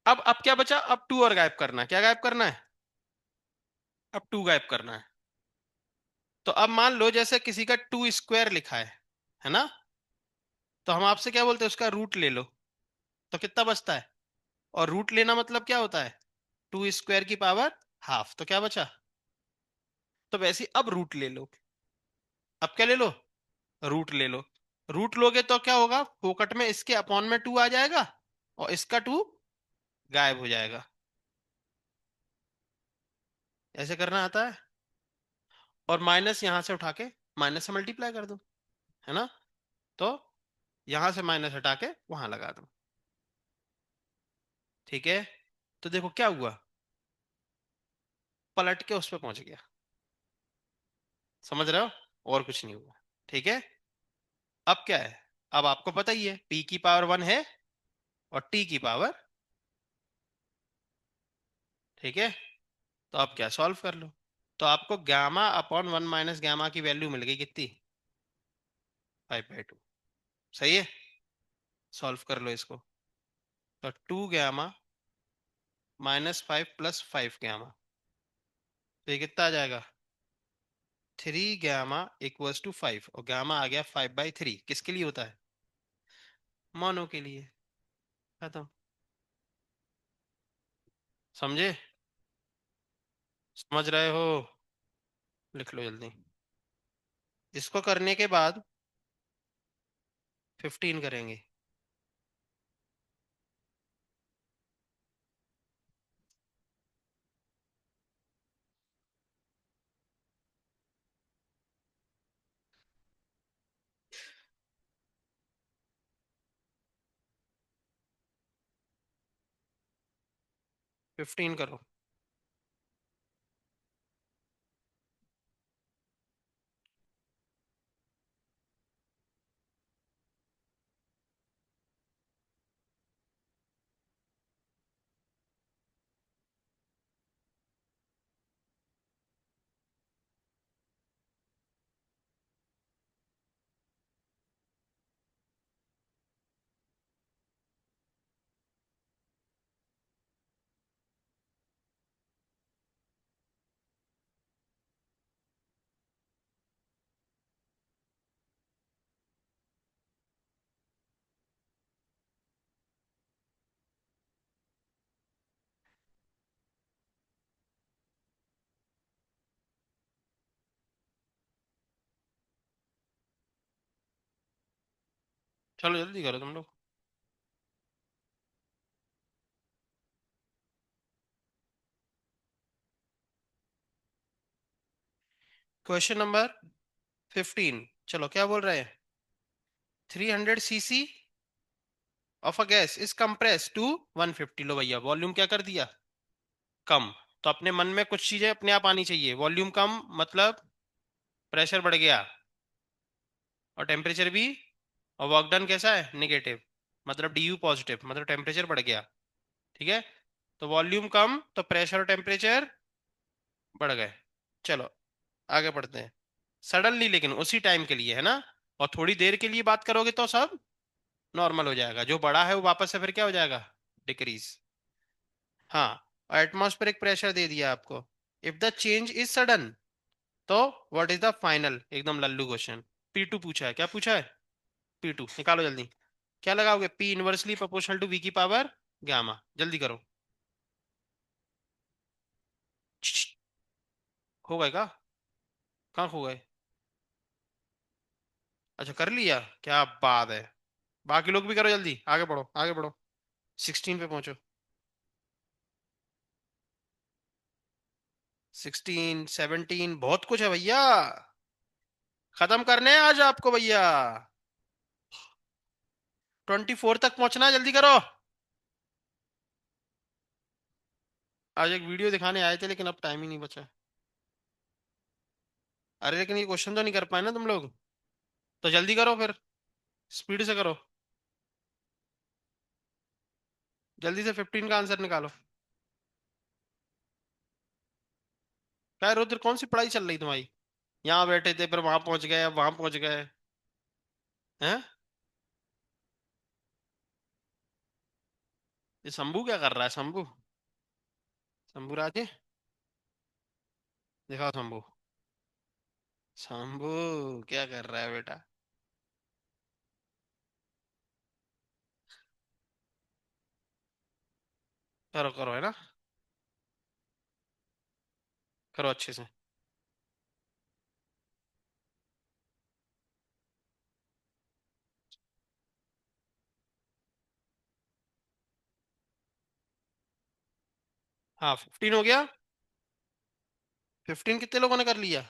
S1: अब क्या बचा, अब 2 और गायब करना है। क्या गायब करना है, अब 2 गायब करना है। तो अब मान लो जैसे किसी का 2 स्क्वायर लिखा है ना, तो हम आपसे क्या बोलते हैं, उसका रूट ले लो। तो कितना बचता है, और रूट लेना मतलब क्या होता है, 2 स्क्वायर की पावर हाफ। तो क्या बचा, तो वैसे ही अब रूट ले लो। अब क्या ले लो, रूट ले लो। रूट लोगे तो क्या होगा, फोकट में इसके अपॉन में 2 आ जाएगा, और इसका 2 गायब हो जाएगा। ऐसे करना आता है। और माइनस यहां से उठा के माइनस से मल्टीप्लाई कर दो, है ना। तो यहां से माइनस हटा के वहां लगा दो, ठीक है। तो देखो क्या हुआ, पलट के उस पर पहुंच गया, समझ रहे हो, और कुछ नहीं हुआ, ठीक है। अब क्या है, अब आपको पता ही है p की पावर 1 है, और t की पावर, ठीक है। तो आप क्या सॉल्व कर लो। तो आपको गामा अपॉन 1 माइनस गामा की वैल्यू मिल गई कितनी, 5/2। सही है, सॉल्व कर लो इसको। तो 2 गामा -5 + 5 गामा, तो ये कितना आ जाएगा, 3 गामा इक्वल्स टू 5, और गामा आ गया 5/3। किसके लिए होता है, मोनो के लिए। खत्म, समझे, समझ रहे हो? लिख लो जल्दी। इसको करने के बाद 15 करेंगे। 15 करो। चलो जल्दी करो तुम लोग। Question number 15। चलो क्या बोल रहे हैं। 300 cc of a gas is compress to 150। लो भैया, वॉल्यूम क्या कर दिया, कम। तो अपने मन में कुछ चीजें अपने आप आनी चाहिए। वॉल्यूम कम मतलब प्रेशर बढ़ गया, और टेम्परेचर भी। और वर्क डन कैसा है, नेगेटिव, मतलब डीयू पॉजिटिव, मतलब टेम्परेचर बढ़ गया। ठीक है। तो वॉल्यूम कम तो प्रेशर और टेम्परेचर बढ़ गए। चलो आगे बढ़ते हैं। सडनली, लेकिन उसी टाइम के लिए है ना। और थोड़ी देर के लिए बात करोगे तो सब नॉर्मल हो जाएगा, जो बड़ा है वो वापस से फिर क्या हो जाएगा, डिक्रीज। हाँ। एटमॉस्फेरिक प्रेशर दे दिया आपको। If the change is sudden, तो व्हाट इज द फाइनल, एकदम लल्लू क्वेश्चन। P2 पूछा है, क्या पूछा है, P2 निकालो जल्दी। क्या लगाओगे, P inversely proportional to V की पावर गामा, जल्दी करो। खो गए का, कहाँ खो गए। अच्छा कर लिया, क्या बात है। बाकी लोग भी करो जल्दी, आगे बढ़ो आगे बढ़ो। 16 पे पहुंचो। 16 17 बहुत कुछ है भैया। खत्म करने हैं आज आपको भैया। 24 तक पहुंचना है, जल्दी करो। आज एक वीडियो दिखाने आए थे लेकिन अब टाइम ही नहीं बचा। अरे लेकिन ये क्वेश्चन तो नहीं कर पाए ना तुम लोग, तो जल्दी करो फिर, स्पीड से करो। जल्दी से 15 का आंसर निकालो। क्या रुद्र, कौन सी पढ़ाई चल रही तुम्हारी। यहाँ बैठे थे फिर वहां पहुंच गए, अब वहां पहुंच गए। हैं। ये शंभू क्या कर रहा है, शंभू। शंभू राजे, दिखाओ शंभू। शंभू क्या कर रहा है बेटा। करो करो, है ना। करो अच्छे से। हाँ 15 हो गया। 15 कितने लोगों ने कर लिया।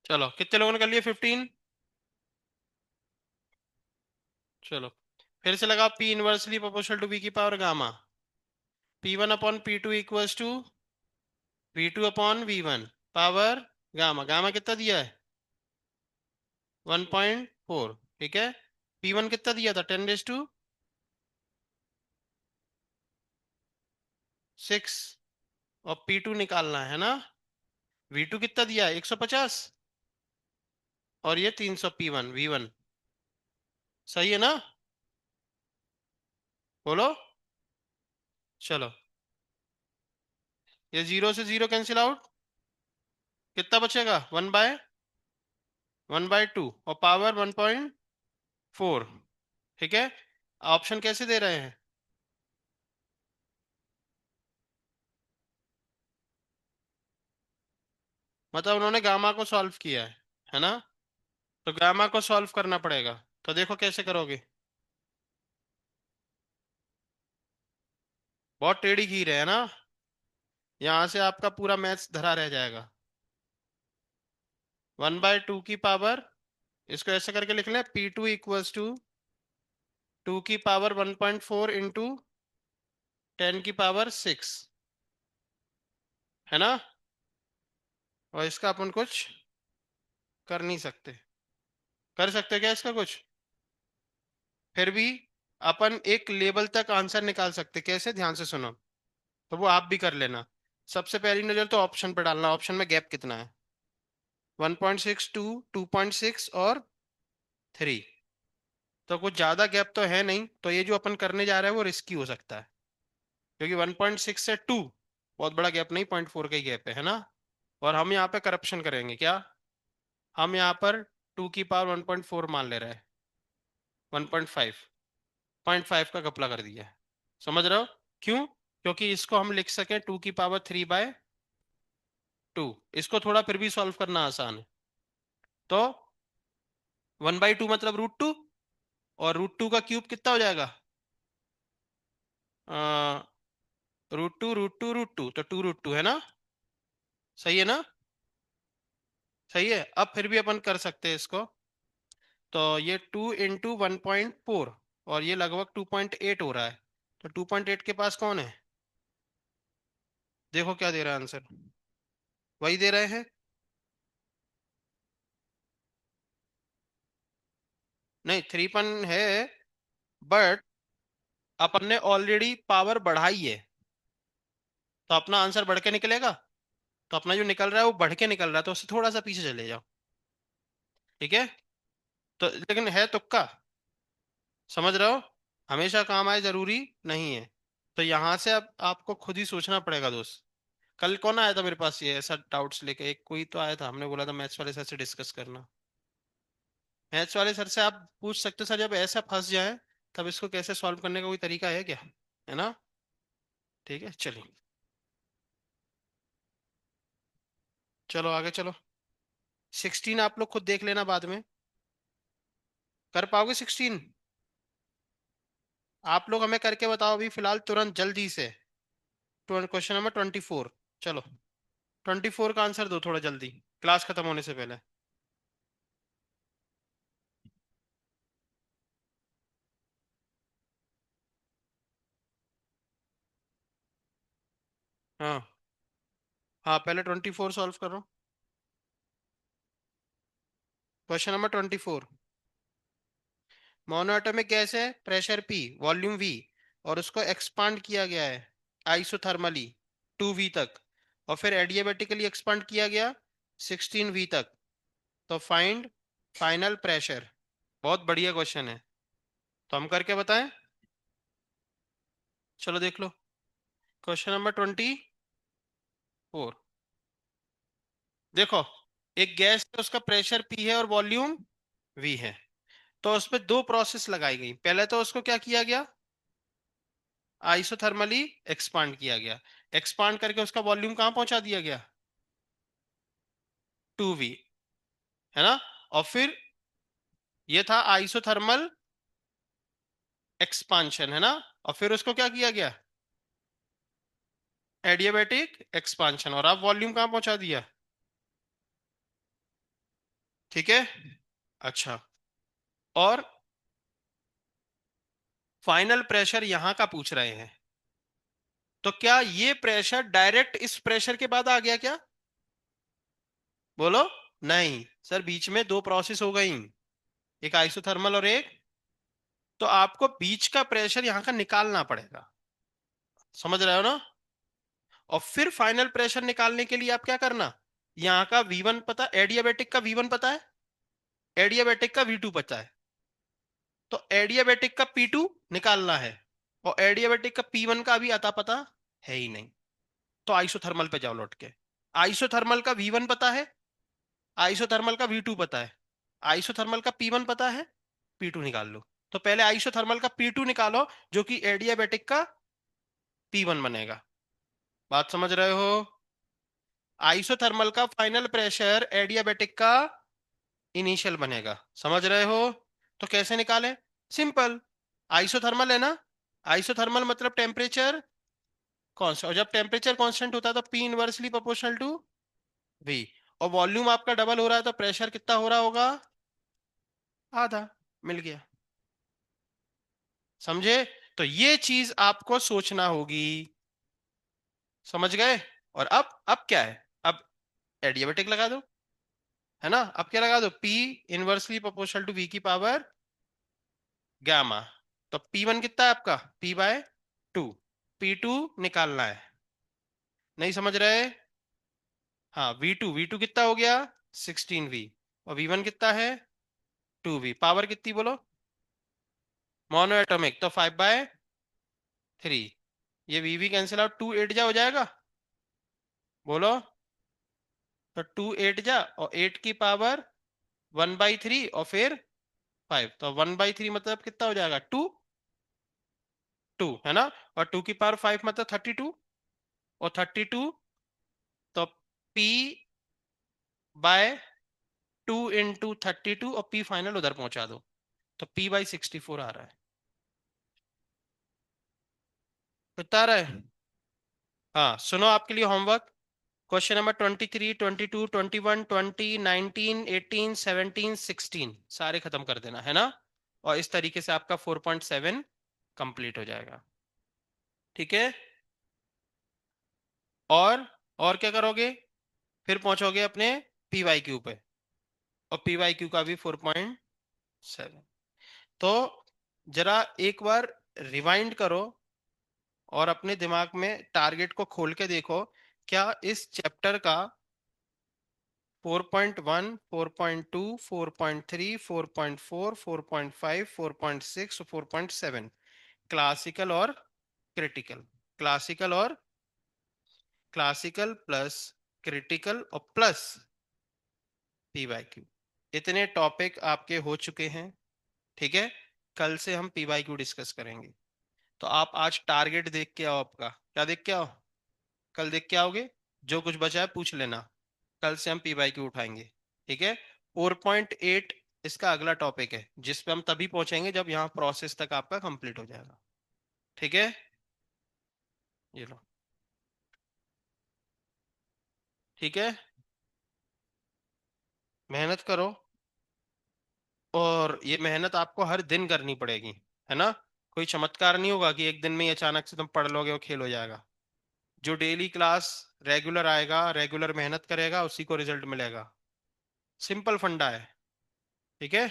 S1: चलो कितने लोगों ने कर लिया 15। चलो फिर से लगाओ, P inversely proportional to V की power gamma. P1 upon P2 equals to V2 upon V1 power gamma. Gamma कितना दिया है? 1.4। ठीक है। P1 कितना दिया था? 10⁶ और P2 निकालना है ना। V2 कितना दिया है? 150 और ये 300 P1 V1। सही है ना? बोलो। चलो, ये जीरो से जीरो कैंसिल आउट। कितना बचेगा? 1/2 और पावर 1.4। ठीक है। ऑप्शन कैसे दे रहे हैं? मतलब उन्होंने गामा को सॉल्व किया है ना। तो गामा को सॉल्व करना पड़ेगा। तो देखो कैसे करोगे। बहुत टेढ़ी खीर है ना। यहां से आपका पूरा मैथ्स धरा रह जाएगा। 1/2 की पावर, इसको ऐसे करके लिख लें, P2 इक्वल्स टू 2 की पावर 1.4 इंटू 10⁶ है ना। और इसका अपन कुछ कर नहीं सकते। कर सकते क्या इसका कुछ? फिर भी अपन एक लेवल तक आंसर निकाल सकते। कैसे? ध्यान से सुनो। तो वो आप भी कर लेना। सबसे पहली नजर तो ऑप्शन पे डालना, ऑप्शन में गैप कितना है। 1.6, 2, 2.6 और 3। तो कुछ ज्यादा गैप तो है नहीं, तो ये जो अपन करने जा रहे हैं वो रिस्की हो सकता है। क्योंकि 1.6 से 2 बहुत बड़ा गैप नहीं, 0.4 का ही गैप है ना। और हम यहाँ पे करप्शन करेंगे क्या? हम यहाँ पर 2 की पावर 1.4 मान ले रहे हैं। 1.5, 0.5 का घपला कर दिया है। समझ रहे हो? क्यों? क्योंकि इसको हम लिख सकें 2 की पावर 3/2। इसको थोड़ा फिर भी सॉल्व करना आसान है। तो 1/2 मतलब √2, और √2 का क्यूब कितना हो जाएगा? √2 तो 2√2 है ना। सही है ना। सही है। अब फिर भी अपन कर सकते हैं इसको। तो ये 2 × 1.4 और ये लगभग 2.8 हो रहा है। तो 2.8 के पास कौन है? देखो क्या दे रहा है आंसर। वही दे रहे हैं। नहीं, 3 है, बट अपन ने ऑलरेडी पावर बढ़ाई है। तो अपना आंसर बढ़ के निकलेगा। तो अपना जो निकल रहा है वो बढ़ के निकल रहा है, तो उससे थोड़ा सा पीछे चले जाओ। ठीक है। तो लेकिन है तुक्का। समझ रहे हो? हमेशा काम आए जरूरी नहीं है। तो यहां से अब आपको खुद ही सोचना पड़ेगा दोस्त। कल कौन आया था मेरे पास ये ऐसा डाउट्स लेके? एक कोई तो आया था, हमने बोला था मैथ्स वाले सर से डिस्कस करना। मैथ्स वाले सर से आप पूछ सकते हो, सर जब ऐसा फंस जाए तब इसको कैसे सॉल्व करने का कोई तरीका है क्या? है ना। ठीक है, चलिए। चलो आगे चलो। 16 आप लोग खुद देख लेना बाद में। कर पाओगे 16? आप लोग हमें करके बताओ अभी फिलहाल तुरंत जल्दी से। Question number 24। चलो, 24 का आंसर दो थोड़ा जल्दी, क्लास खत्म होने से पहले। हाँ। हाँ, पहले 24 सॉल्व करो। Question number 24। मोनोएटॉमिक गैस है, प्रेशर P, वॉल्यूम V, और उसको एक्सपांड किया गया है आइसोथर्मली 2V तक, और फिर एडियाबेटिकली एक्सपांड किया गया 16V तक। तो फाइंड फाइनल प्रेशर। बहुत बढ़िया क्वेश्चन है। तो हम करके बताएं? चलो देख लो। Question number 24। देखो, एक गैस है, उसका प्रेशर P है और वॉल्यूम V है। तो उसमें दो प्रोसेस लगाई गई। पहले तो उसको क्या किया गया? आइसोथर्मली एक्सपांड किया गया। एक्सपांड करके उसका वॉल्यूम कहाँ पहुंचा दिया गया? 2V, है ना। और फिर ये था आइसोथर्मल एक्सपांशन, है ना। और फिर उसको क्या किया गया? एडियाबैटिक एक्सपांशन, और अब वॉल्यूम कहाँ पहुंचा दिया? ठीक है। अच्छा। और फाइनल प्रेशर यहां का पूछ रहे हैं। तो क्या ये प्रेशर डायरेक्ट इस प्रेशर के बाद आ गया क्या? बोलो। नहीं सर, बीच में दो प्रोसेस हो गई, एक आइसोथर्मल और एक। तो आपको बीच का प्रेशर यहां का निकालना पड़ेगा। समझ रहे हो ना? और फिर फाइनल प्रेशर निकालने के लिए आप क्या करना, यहां का V1 पता, एडियाबेटिक का V1 पता है, एडियाबेटिक का V2 पता है, तो एडियाबेटिक का P2 निकालना है, और एडियाबेटिक का P1 का अभी अता पता है ही नहीं। तो आइसोथर्मल पे जाओ लौट के। आइसोथर्मल का V1 पता है, आइसोथर्मल का V2 पता है, आइसोथर्मल का P1 पता है, P2 निकाल लो। तो पहले आइसोथर्मल का P2 निकालो, जो कि एडियाबेटिक का P1 बनेगा। बात समझ रहे हो? आइसोथर्मल का फाइनल प्रेशर एडियाबेटिक का इनिशियल बनेगा। समझ रहे हो? तो कैसे निकालें? सिंपल। आइसोथर्मल है ना, आइसोथर्मल मतलब टेम्परेचर कांस्टेंट, और जब टेम्परेचर कांस्टेंट होता है तो P inversely proportional to V। और वॉल्यूम आपका डबल हो रहा है तो प्रेशर कितना हो रहा होगा? आधा। मिल गया। समझे? तो ये चीज आपको सोचना होगी। समझ गए? और अब क्या है? अब एडियाबेटिक लगा दो, है ना? अब क्या लगा दो? P inversely proportional to V की पावर गामा। तो P1 कितना है आपका? P/2। P2 निकालना है। नहीं समझ रहे? हाँ, V2 कितना हो गया? 16V। और V1 कितना है? 2V। पावर कितनी बोलो? मोनो एटॉमिक तो 5/3। ये VV कैंसिल आउट, 2 8 जा हो जाएगा। बोलो। तो 2 8 जा, और 8 की पावर 1/3, और फिर 5, तो 1/3 मतलब कितना हो जाएगा? 2। 2 है ना? और 2 की पावर 5 मतलब 32, और 32, तो P/2 और P फाइनल उधर पहुंचा दो, तो P/64 आ रहा है। कितना आ रहा है? हाँ सुनो, आपके लिए होमवर्क। क्वेश्चन नंबर 23, 22, 21, 20, 19, 18, 17, 16 सारे खत्म कर देना, है ना? और इस तरीके से आपका 4.7 कंप्लीट हो जाएगा। ठीक है। और क्या करोगे? फिर पहुंचोगे अपने PYQ पे, और PYQ का भी 4.7। तो जरा एक बार रिवाइंड करो, और अपने दिमाग में टारगेट को खोल के देखो, क्या इस चैप्टर का 4.1, 4.2, 4.3, 4.4, 4.5, 4.6 और 4.7 क्लासिकल और क्रिटिकल, क्लासिकल और क्लासिकल प्लस क्रिटिकल और प्लस PYQ, इतने टॉपिक आपके हो चुके हैं। ठीक है। कल से हम PYQ डिस्कस करेंगे। तो आप आज टारगेट देख के आओ, आपका क्या देख के आओ? कल देख के आओगे? जो कुछ बचा है पूछ लेना, कल से हम PYQ उठाएंगे। ठीक है। 4.8 इसका अगला टॉपिक है, जिस पे हम तभी पहुंचेंगे जब यहाँ प्रोसेस तक आपका कंप्लीट हो जाएगा। ठीक है। ये लो। ठीक है। मेहनत करो, और ये मेहनत आपको हर दिन करनी पड़ेगी, है ना? कोई चमत्कार नहीं होगा कि एक दिन में ही अचानक से तुम पढ़ लोगे और खेल हो जाएगा। जो डेली क्लास रेगुलर आएगा, रेगुलर मेहनत करेगा, उसी को रिजल्ट मिलेगा। सिंपल फंडा है। ठीक है।